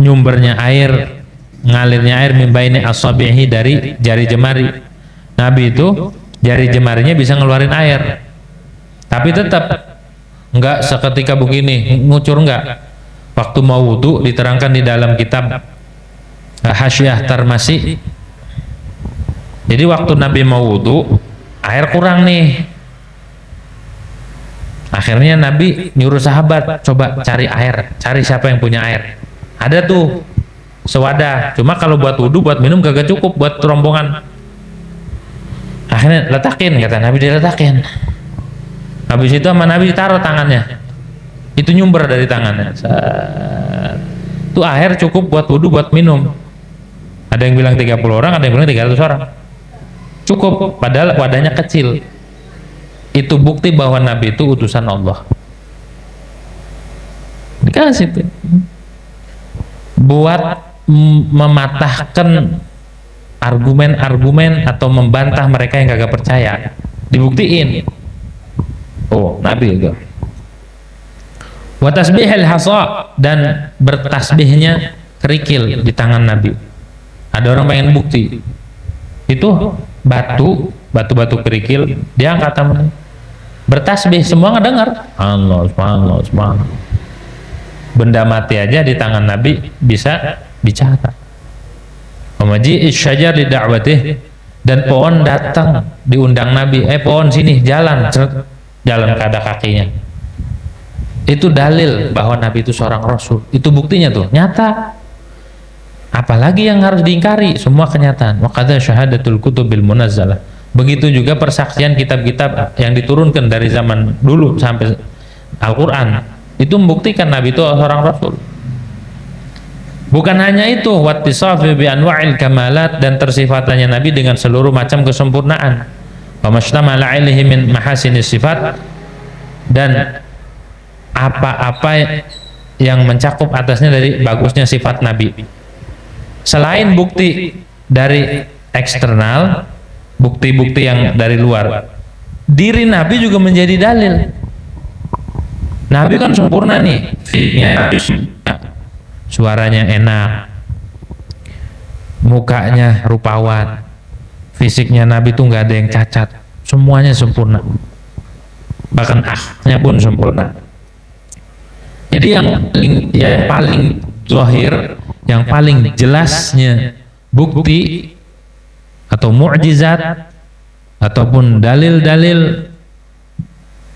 Speaker 1: nyumbernya air, ngalirnya air mimbaini asabihi, dari jari jemari. Nabi itu jari jemarinya bisa ngeluarin air, tapi tetap enggak seketika begini ngucur, enggak. Waktu mau wudu diterangkan di dalam kitab Hasyiah Tarmasi. Jadi waktu Nabi mau wudu, air kurang nih. Akhirnya Nabi nyuruh sahabat, coba cari air, cari siapa yang punya air. Ada tuh sewadah, cuma kalau buat wudu, buat minum gak cukup, buat rombongan. Akhirnya letakin, kata Nabi, diletakin. Habis itu sama Nabi taruh tangannya, itu nyumber dari tangannya. Itu air cukup buat wudu, buat minum. Ada yang bilang 30 orang, ada yang bilang 300 orang. Cukup, padahal wadahnya kecil. Itu bukti bahwa Nabi itu utusan Allah. Dikasih itu buat mematahkan argumen-argumen atau membantah mereka yang kagak percaya. Dibuktiin. Oh, Nabi itu. Wa tasbihil hasa, dan bertasbihnya kerikil di tangan Nabi. Ada orang pengen bukti. Itu batu kerikil, dia angkat tangannya. Bertasbih, semua ngedengar. Allah, subhanallah. Benda mati aja di tangan Nabi bisa bicara. Wamaji isyajar li da'watih, dan pohon datang diundang Nabi. Pohon sini, jalan kada kakinya. Itu dalil bahwa Nabi itu seorang Rasul. Itu buktinya tuh, nyata. Apalagi yang harus diingkari? Semua kenyataan. Wa qadza syahadatul kutubil munazzalah. Begitu juga persaksian kitab-kitab yang diturunkan dari zaman dulu sampai Al-Quran. Itu membuktikan Nabi itu seorang Rasul. Bukan hanya itu, wattisafi bi anwa'il kamalat, dan tersifatannya Nabi dengan seluruh macam kesempurnaan. Wa mastamala alaihi min mahasinis sifat, dan apa-apa yang mencakup atasnya dari bagusnya sifat Nabi. Selain bukti dari eksternal, bukti-bukti yang dari luar, diri Nabi juga menjadi dalil. Nabi kan sempurna nih, suaranya enak, mukanya rupawan, fisiknya Nabi tuh nggak ada yang cacat, semuanya sempurna, bahkan akhlaknya pun sempurna. Jadi yang paling zahir, yang paling jelasnya bukti atau mukjizat ataupun dalil-dalil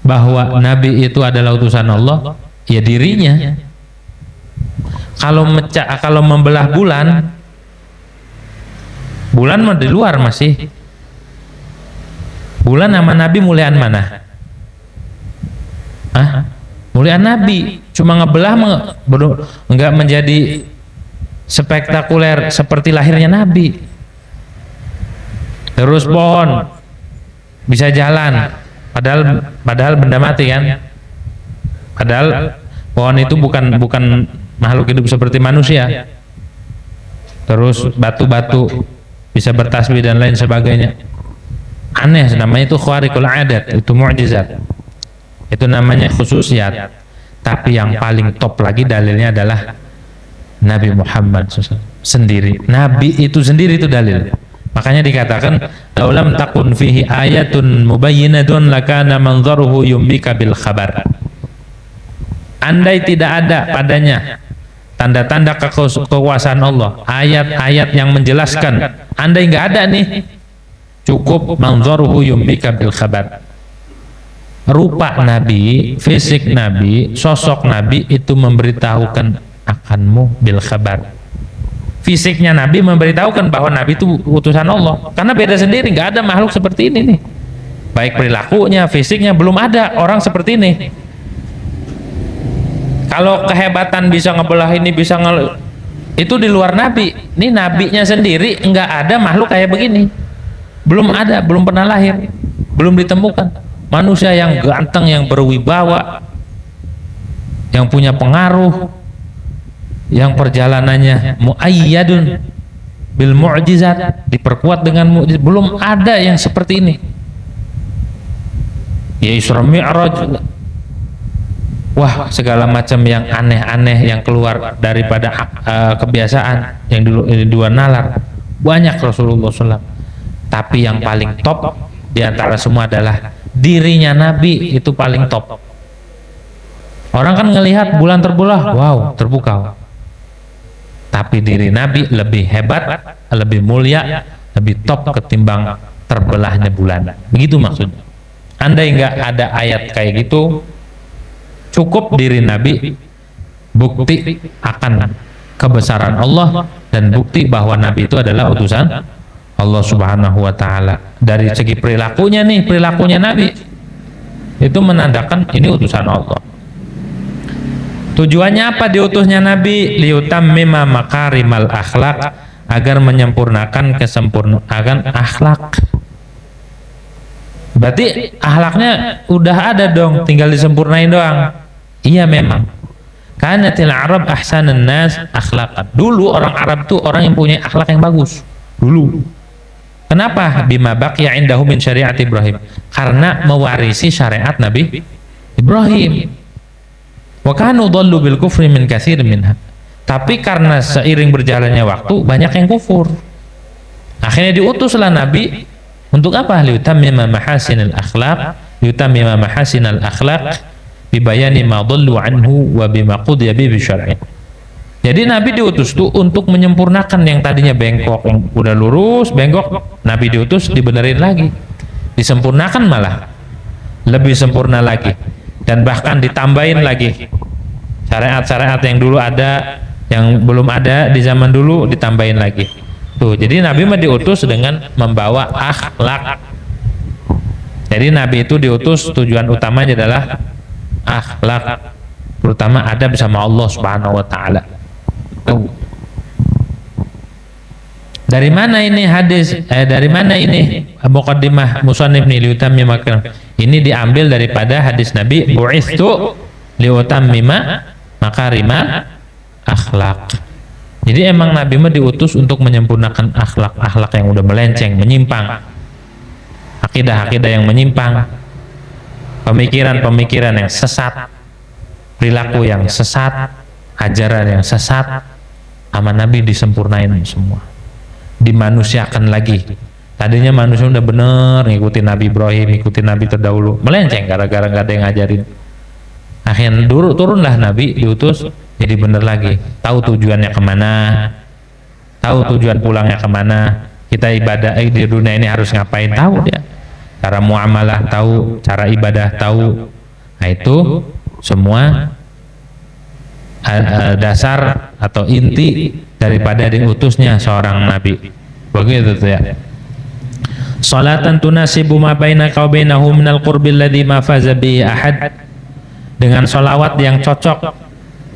Speaker 1: bahwa Nabi itu adalah utusan Allah, ya dirinya. Kalau membelah bulan mah di luar masih. Bulan sama Nabi muliaan mana? Muliaan Nabi. Cuma ngebelah enggak menjadi spektakuler seperti lahirnya Nabi. Terus pohon bisa jalan, padahal benda mati kan, padahal pohon itu bukan makhluk hidup seperti manusia. Terus batu-batu bisa bertasbih dan lain sebagainya. Aneh, namanya itu khariqul adat, itu mukjizat. Itu namanya khususiyat. Tapi yang paling top lagi dalilnya adalah Nabi Muhammad SAW sendiri. Nabi itu sendiri itu dalil. Makanya dikatakan laulam takun fihi ayatun mubayyinatun lakana manzaruhu yumbika bil khabar. Andai tidak ada padanya tanda-tanda kekuasaan Allah, ayat-ayat yang menjelaskan, andai nggak ada nih, cukup manzaruhu yumbika bil khabar. Rupa Nabi, fisik Nabi, sosok Nabi itu memberitahukan akanmu bil khabar. Fisiknya Nabi memberitahukan bahwa Nabi itu utusan Allah, karena beda sendiri, nggak ada makhluk seperti ini nih. Baik perilakunya, fisiknya, belum ada orang seperti ini. Kalau kehebatan bisa ngebelah ini, bisa itu di luar Nabi. Ini Nabinya sendiri nggak ada makhluk kayak begini. Belum ada, belum pernah lahir, belum ditemukan manusia yang ganteng, yang berwibawa, yang punya pengaruh, yang perjalanannya muayyadun bil mu'jizat, diperkuat dengan mu'jizat. Belum ada yang seperti ini. Ya Isra Mi'raj, wah segala macam yang aneh-aneh yang keluar daripada kebiasaan, yang di luar nalar, banyak Rasulullah SAW. Tapi yang paling top diantara semua adalah dirinya Nabi, itu paling top. Orang kan ngelihat bulan terbelah, wow, terpukau. Tapi diri Nabi lebih hebat, lebih mulia, lebih top ketimbang terbelahnya bulan. Begitu maksudnya. Andai nggak ada ayat kayak gitu, cukup diri Nabi bukti akan kebesaran Allah dan bukti bahwa Nabi itu adalah utusan Allah Subhanahu wa Ta'ala. Dari segi perilakunya nih, perilakunya Nabi itu menandakan ini utusan Allah. Tujuannya apa diutusnya Nabi? Liyutammima makarimal akhlak, agar menyempurnakan kesempurnaan akhlak. Berarti akhlaknya udah ada dong, tinggal disempurnain doang. Iya memang. Kanatil Arab ahsanan nas akhlaqan. Dulu orang Arab tuh orang yang punya akhlak yang bagus. Dulu. Kenapa? Bima baqiya indahu min syariat Ibrahim. Karena mewarisi syariat Nabi Ibrahim. Wa kanu dhallu bil kufri min katsir minha. Tapi karena seiring berjalannya waktu banyak yang kufur. Akhirnya diutuslah Nabi untuk apa? Liyutammima mahasinal akhlaq, liyutammima mahasinal akhlaq bibayani ma dhallu anhu wa bima qudiya bi syar'i. Jadi Nabi diutus tuh untuk menyempurnakan yang tadinya bengkok, yang udah lurus bengkok, Nabi diutus dibenerin lagi, disempurnakan, malah lebih sempurna lagi, dan bahkan ditambahin lagi syariat-syariat yang dulu ada, yang belum ada di zaman dulu, ditambahin lagi. Tuh, jadi Nabi mah diutus dengan membawa akhlak. Jadi Nabi itu diutus tujuan utamanya adalah akhlak, terutama adab sama Allah Subhanahu wa Ta'ala. Dari mana ini hadis? Dari mana ini muqaddimah musannif nih, liyutammima? Ini diambil daripada hadis Nabi, bu'itsu liyutammima makarimal akhlak. Jadi emang Nabi mah diutus untuk menyempurnakan akhlak-akhlak yang udah melenceng, menyimpang, akidah-akidah yang menyimpang, pemikiran-pemikiran yang sesat, perilaku yang sesat, ajaran yang sesat, sama Nabi disempurnain semua, dimanusiakan lagi. Tadinya manusia udah bener ngikutin Nabi Ibrahim, ngikutin Nabi terdahulu, melenceng gara-gara gak ada yang ngajarin. Akhirnya turunlah Nabi diutus jadi bener lagi, tahu tujuannya kemana, tahu tujuan pulangnya kemana, kita ibadah di dunia ini harus ngapain, tahu dia, cara muamalah tahu, cara ibadah tahu. Nah itu semua dasar atau inti daripada diutusnya seorang nabi. Begitu tuh ya. Salatan tunasibu ma bainaka wa bainahu minal qurbi alladhi ma faza bihi ahad. Dengan sholawat yang cocok,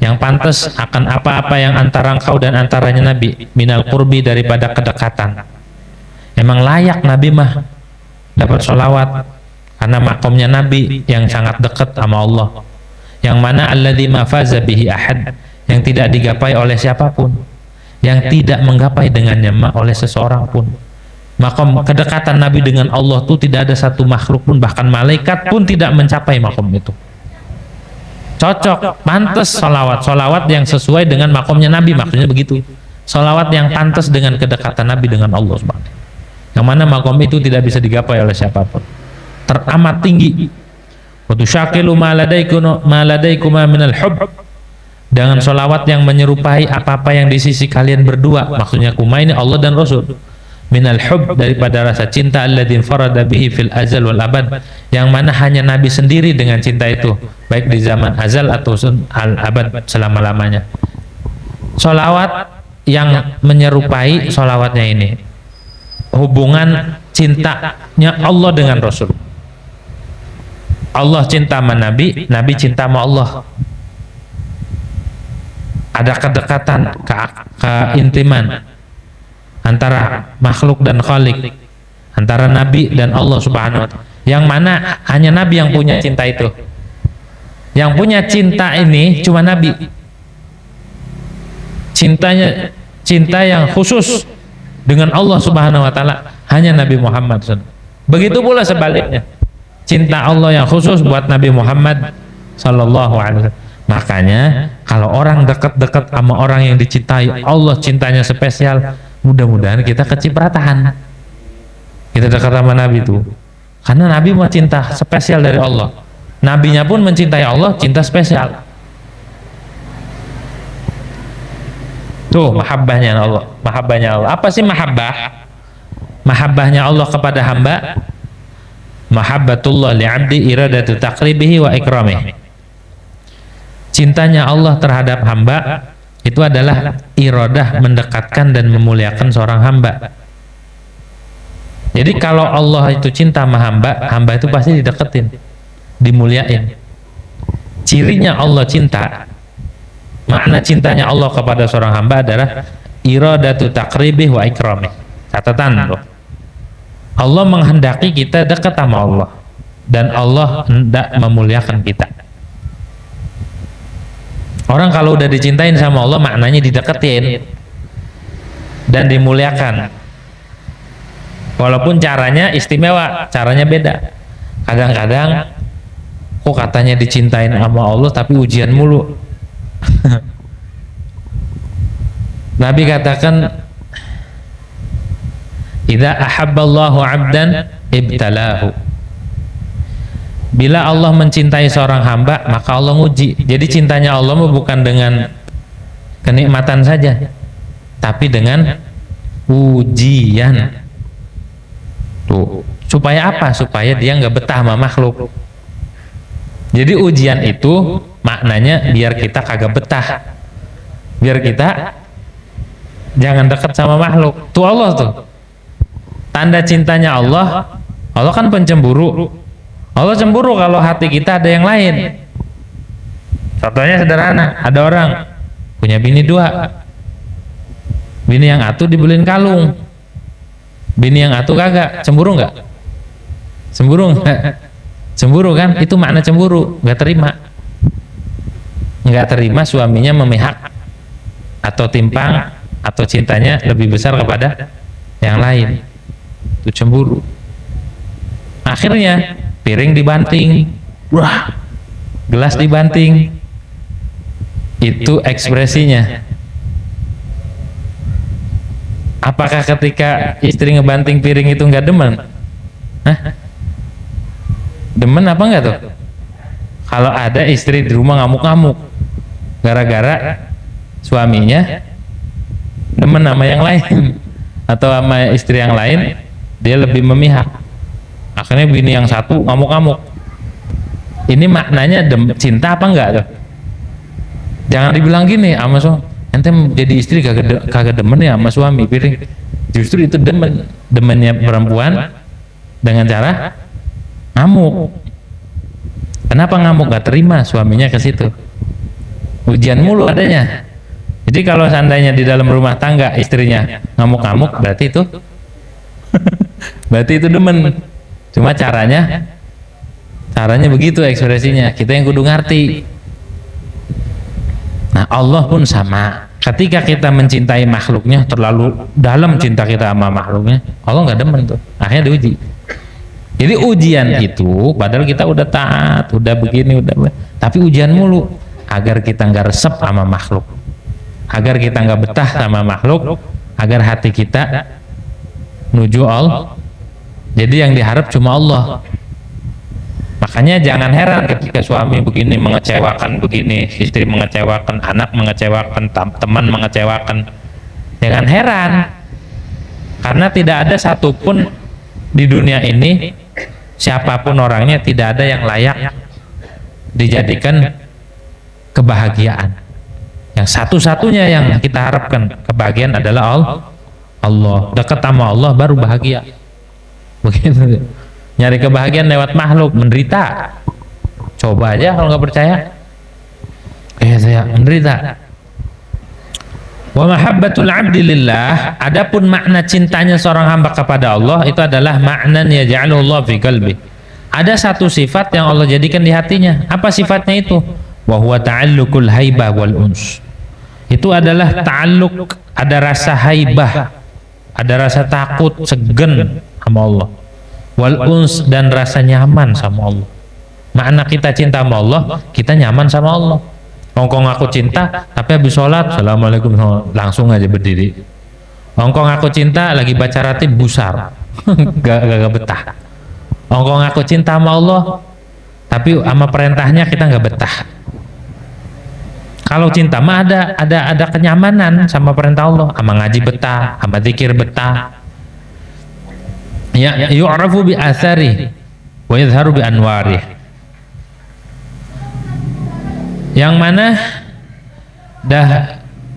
Speaker 1: yang pantas akan apa-apa yang antara engkau dan antaranya Nabi, minal qurbi, daripada kedekatan. Emang layak Nabi mah
Speaker 2: dapat sholawat karena makomnya Nabi yang sangat dekat sama Allah, yang mana alladzi ma faza bihi ahad, yang tidak digapai oleh siapapun, yang tidak menggapai dengannya oleh seseorang pun. Makom kedekatan Nabi dengan Allah itu tidak ada satu makhluk pun, bahkan malaikat pun tidak mencapai makom itu. Cocok, pantas solawat yang sesuai dengan makomnya Nabi, maksudnya begitu. Solawat yang pantas dengan kedekatan Nabi dengan Allah Subhanahu, yang mana makom itu tidak bisa digapai oleh siapapun, teramat tinggi. Wa tusyaqilu ma ladaikuma minal hubb, dengan solawat yang menyerupai apa-apa yang di sisi kalian berdua, maksudnya kuma ini Allah dan Rasul, minal hubb, daripada rasa cinta, alladzi farada bihi fil azal wal abad, yang mana hanya Nabi sendiri dengan cinta itu, baik di zaman azal atau al abad, selama-lamanya. Solawat yang menyerupai solawatnya ini, hubungan cintanya Allah dengan Rasul. Allah cinta sama Nabi, Nabi cinta sama Allah. Ada kedekatan, keintiman antara makhluk dan khalik, antara Nabi dan Allah Subhanahu wa ta'ala, yang mana hanya Nabi yang punya cinta itu. Yang punya cinta ini cuma Nabi. Cinta yang khusus dengan Allah Subhanahu wa ta'ala hanya Nabi Muhammad SAW. Begitu pula sebaliknya, cinta Allah yang khusus buat Nabi Muhammad sallallahu alaihi wasallam. Makanya kalau orang dekat-dekat sama orang yang dicintai Allah, cintanya spesial, mudah-mudahan kita kecipratan, kita dekat sama Nabi itu, karena Nabi mau cinta spesial dari Allah. Nabinya pun mencintai Allah, cinta spesial. Tuh mahabbahnya Allah. Mahabbahnya Allah. Apa sih mahabbah? Mahabbahnya Allah kepada hamba, mahabbatullah li'abdi iradatu taqribihi wa ikramih. Cintanya Allah terhadap hamba itu adalah iradah mendekatkan dan memuliakan seorang hamba. Jadi kalau Allah itu cinta sama hamba, hamba itu pasti dideketin, dimuliain. Cirinya Allah cinta, makna cintanya Allah kepada seorang hamba adalah iradatu taqribih wa ikramih. Catatan loh, Allah menghendaki kita dekat sama Allah, dan Allah hendak memuliakan kita. Orang kalau udah dicintain sama Allah, maknanya dideketin dan dimuliakan. Walaupun caranya istimewa, caranya beda. Kadang-kadang kok katanya dicintain sama Allah tapi ujian mulu. Nabi katakan, idza ahabballahu 'abdan ibtalahu. Bila Allah mencintai seorang hamba, maka Allah nguji. Jadi cintanya Allah bukan dengan kenikmatan saja, tapi dengan ujian. Tuh, supaya apa? Supaya dia nggak betah sama makhluk. Jadi ujian itu maknanya biar kita kagak betah, biar kita jangan dekat sama makhluk. Tuh Allah tuh, tanda cintanya Allah. Allah kan pencemburu. Allah cemburu kalau hati kita ada yang lain. Contohnya sederhana, ada orang punya bini dua, bini yang atu dibeliin kalung, bini yang atu kagak. Cemburu nggak? Cemburu nggak? Cemburu kan? Itu makna cemburu. Nggak terima, nggak terima suaminya memihak atau timpang, atau cintanya lebih besar kepada yang lain. Itu cemburu. Akhirnya piring dibanting, wah, gelas dibanting. Itu ekspresinya. Apakah ketika istri ngebanting piring itu nggak demen? Hah? Demen apa enggak tuh? Kalau ada istri di rumah ngamuk-ngamuk gara-gara suaminya demen sama yang lain atau sama istri yang lain, dia lebih memihak. Akhirnya bini yang satu ngamuk-ngamuk. Ini maknanya cinta apa enggak tuh? Jangan dibilang gini sama suami, ente jadi istri kagak demen ya sama suami piring. Justru itu demennya perempuan dengan cara ngamuk. Kenapa ngamuk? Gak terima suaminya ke situ. Ujian mulu adanya. Jadi kalau seandainya di dalam rumah tangga istrinya ngamuk-ngamuk, berarti itu berarti itu demen. Cuma caranya begitu ekspresinya. Kita yang kudu ngerti. Nah, Allah pun sama. Ketika kita mencintai makhluknya terlalu dalam cinta kita sama makhluknya, Allah nggak demen tuh. Akhirnya diuji. Jadi ujian itu, padahal kita udah taat, udah begini, tapi ujian mulu agar kita nggak resep sama makhluk, agar kita nggak betah sama makhluk, agar hati kita menuju Allah. Jadi yang diharap cuma Allah. Makanya jangan heran ketika suami begini mengecewakan, begini istri mengecewakan, anak mengecewakan, teman mengecewakan. Jangan heran, karena tidak ada satupun di dunia ini, siapapun orangnya, tidak ada yang layak dijadikan kebahagiaan. Yang satu-satunya yang kita harapkan kebahagiaan adalah Allah. Dekat sama Allah baru bahagia. Begitu. Nyari kebahagiaan lewat makhluk, menderita. Coba aja kalau nggak percaya. Saya menderita. Wa mahabbatul abdi lillah, adapun makna cintanya seorang hamba kepada Allah itu adalah maknan yaj'alullah fi qalbi. Ada satu sifat yang Allah jadikan di hatinya. Apa sifatnya itu? Wa huwa ta'alluqul haibah wal uns. Itu adalah ta'alluq, ada rasa haibah, ada rasa takut, segen sama Allah. Wal uns, dan rasa nyaman sama Allah. Makna kita cinta sama Allah, kita nyaman sama Allah. Ongkong aku cinta, tapi habis sholat, assalamualaikum, langsung aja berdiri. Ongkong aku cinta, lagi baca ratib busar, gak betah. Ongkong aku cinta sama Allah, tapi sama perintahnya kita gak betah. Kalau cinta mah ada kenyamanan sama perintah Allah, sama ngaji betah, sama zikir betah. Ya, yu'rafu bi athari wa yadhharu bi anwari. Yang mana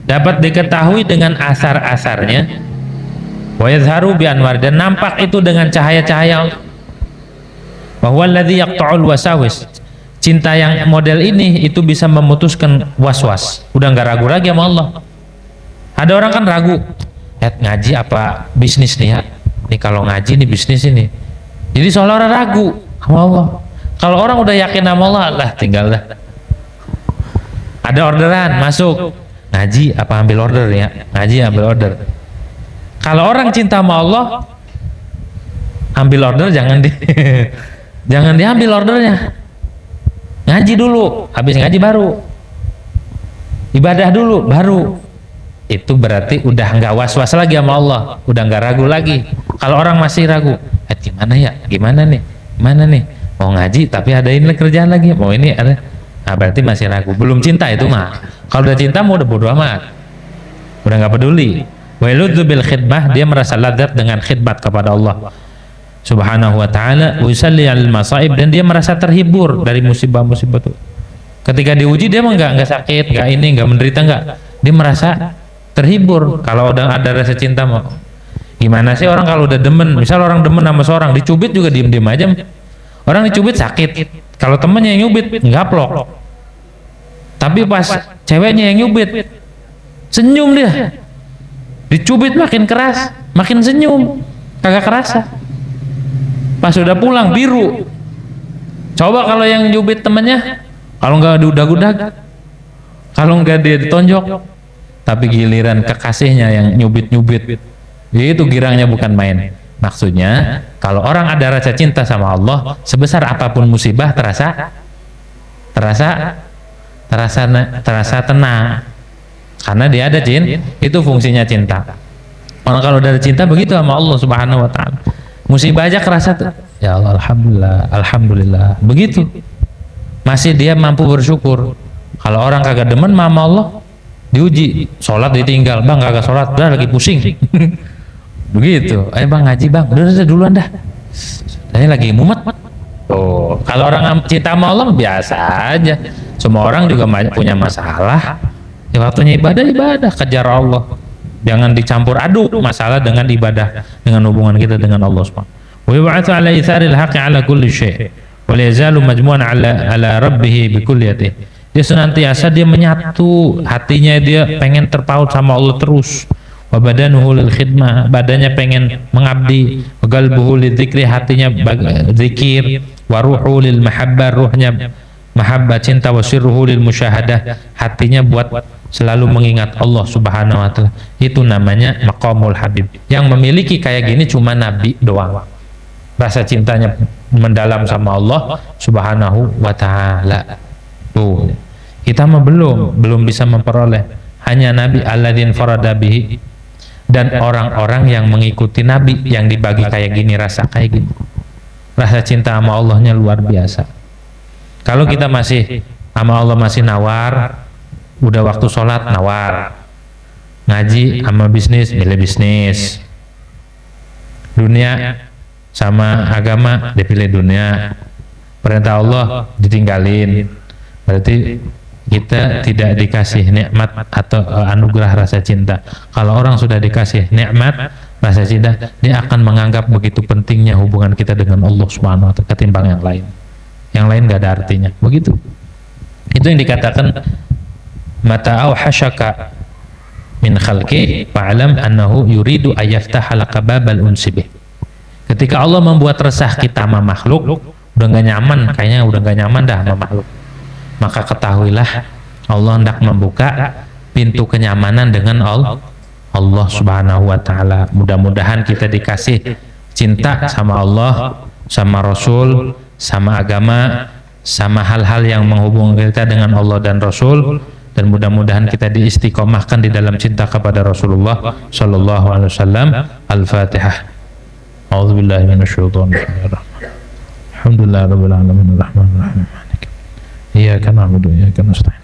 Speaker 2: dapat diketahui dengan asar-asarnya, wa yadhharu bi anwari, dan nampak itu dengan cahaya-cahaya. Bahwa alladzi yaqta'ul wasawis, cinta yang model ini itu bisa memutuskan was-was. Udah nggak ragu lagi sama Allah. Ada orang kan ragu, ngaji apa bisnis nih ya? Nih kalau ngaji nih bisnis ini. Jadi seolah-olah ragu sama Allah. Kalau orang udah yakin sama Allah, lah tinggal dah. Ada orderan masuk, ngaji apa ambil order ya? Ngaji ambil order. Kalau orang cinta sama Allah, ambil order jangan jangan diambil ordernya. Ngaji dulu, habis ngaji baru ibadah dulu, baru. Itu berarti udah nggak was-was lagi sama Allah, udah nggak ragu lagi. Kalau orang masih ragu, gimana nih, mau ngaji tapi ada ini kerjaan lagi, mau ini ada, nah berarti masih ragu, belum cinta itu mah. Kalau udah cinta mau udah bodo amat, udah nggak peduli. Wailudzu bil khidmah, dia merasa ladzat dengan khidmat kepada Allah Subhanahu wa ta'ala. Usalli al masaib, dan dia merasa terhibur dari musibah-musibah itu. Ketika diuji dia mah nggak sakit, nggak ini, nggak menderita, nggak, dia merasa terhibur. Kalau udah ada rasa cinta mah, gimana sih orang kalau udah demen, misal orang demen sama seorang, dicubit juga diem-diem aja. Orang dicubit sakit, kalau temennya yang nyubit ngaplok. Tapi pas ceweknya yang nyubit, senyum dia. Dicubit makin keras, makin senyum, kagak kerasa. Pas udah pulang biru. Coba kalau yang nyubit temennya, kalau nggak diudag-udag, kalau nggak dia ditonjok, tapi giliran kekasihnya yang nyubit-nyubit, itu girangnya bukan main. Maksudnya kalau orang ada rasa cinta sama Allah, sebesar apapun musibah terasa tenang, karena dia ada itu fungsinya cinta. Orang kalau udah ada cinta begitu sama Allah Subhanahu wa ta'ala, musibah aja kerasa tuh, ya Allah, alhamdulillah, begitu. Masih dia mampu bersyukur. Kalau orang kagak demen sama Allah, diuji, sholat ditinggal, bang kagak sholat, udah lagi pusing. Begitu, bang ngaji bang, udah duluan dah, saya lagi mumet. Oh, kalau orang cinta sama Allah biasa aja. Semua orang juga punya masalah. Ya, waktunya ibadah, kejar Allah. Jangan dicampur aduk masalah dengan ibadah, dengan hubungan kita dengan Allah Subhanahu. Wa yub'atsu 'ala itsaril haqqi 'ala kulli syai'. Wa la yazalu majmu'an 'ala rabbih bi kulliyatihi. Dia senantiasa dia menyatu hatinya, dia pengen terpaut sama Allah terus. wa badanuhu lil khidmah, badannya pengen mengabdi, wa qalbuhu lidzikri, hatinya zikir, wa ruhu lil mahabbah, ruhnya mahabbah cinta, wa sirruhu lil musyahadah, hatinya buat selalu mengingat Allah Subhanahu wa taala. Itu namanya maqamul habib. Yang memiliki kayak gini cuma nabi doang. Rasa cintanya mendalam sama Allah Subhanahu wa taala. Tuh. Kita mah belum bisa memperoleh. Hanya nabi alladzin farada bihi, dan orang-orang yang mengikuti nabi yang dibagi kayak gini, rasa kayak gini. Rasa cinta sama Allahnya luar biasa. Kalau kita masih sama Allah masih nawar, udah waktu sholat nawar, ngaji sama bisnis milih bisnis, dunia sama agama dipilih dunia, perintah Allah ditinggalin, berarti kita tidak dikasih nikmat atau anugerah rasa cinta. Kalau orang sudah dikasih nikmat rasa cinta, dia akan menganggap begitu pentingnya hubungan kita dengan Allah Subhanahu wa taala ketimbang yang lain. Yang lain gak ada artinya. Begitu. Itu yang dikatakan mata auhashaka min khalqi fa'lam annahu yuridu ayaftaha laka babal unsibih. Ketika Allah membuat resah kita sama makhluk, udah gak nyaman, kayaknya udah gak nyaman dah sama makhluk, maka ketahuilah Allah hendak membuka pintu kenyamanan dengan Allah Subhanahu wa taala. Mudah-mudahan kita dikasih cinta sama Allah, sama Rasul, sama agama, sama hal-hal yang menghubungkan kita dengan Allah dan Rasul, dan mudah-mudahan kita diistiqomahkan di dalam cinta kepada Rasulullah sallallahu alaihi wasallam. Al-Fatihah. A'udzubillahi minasyaitonir rajim. Alhamdulillahirabbil alamin arrahmanirrahim. Iyyaka na'budu wa iyyaka nasta'in.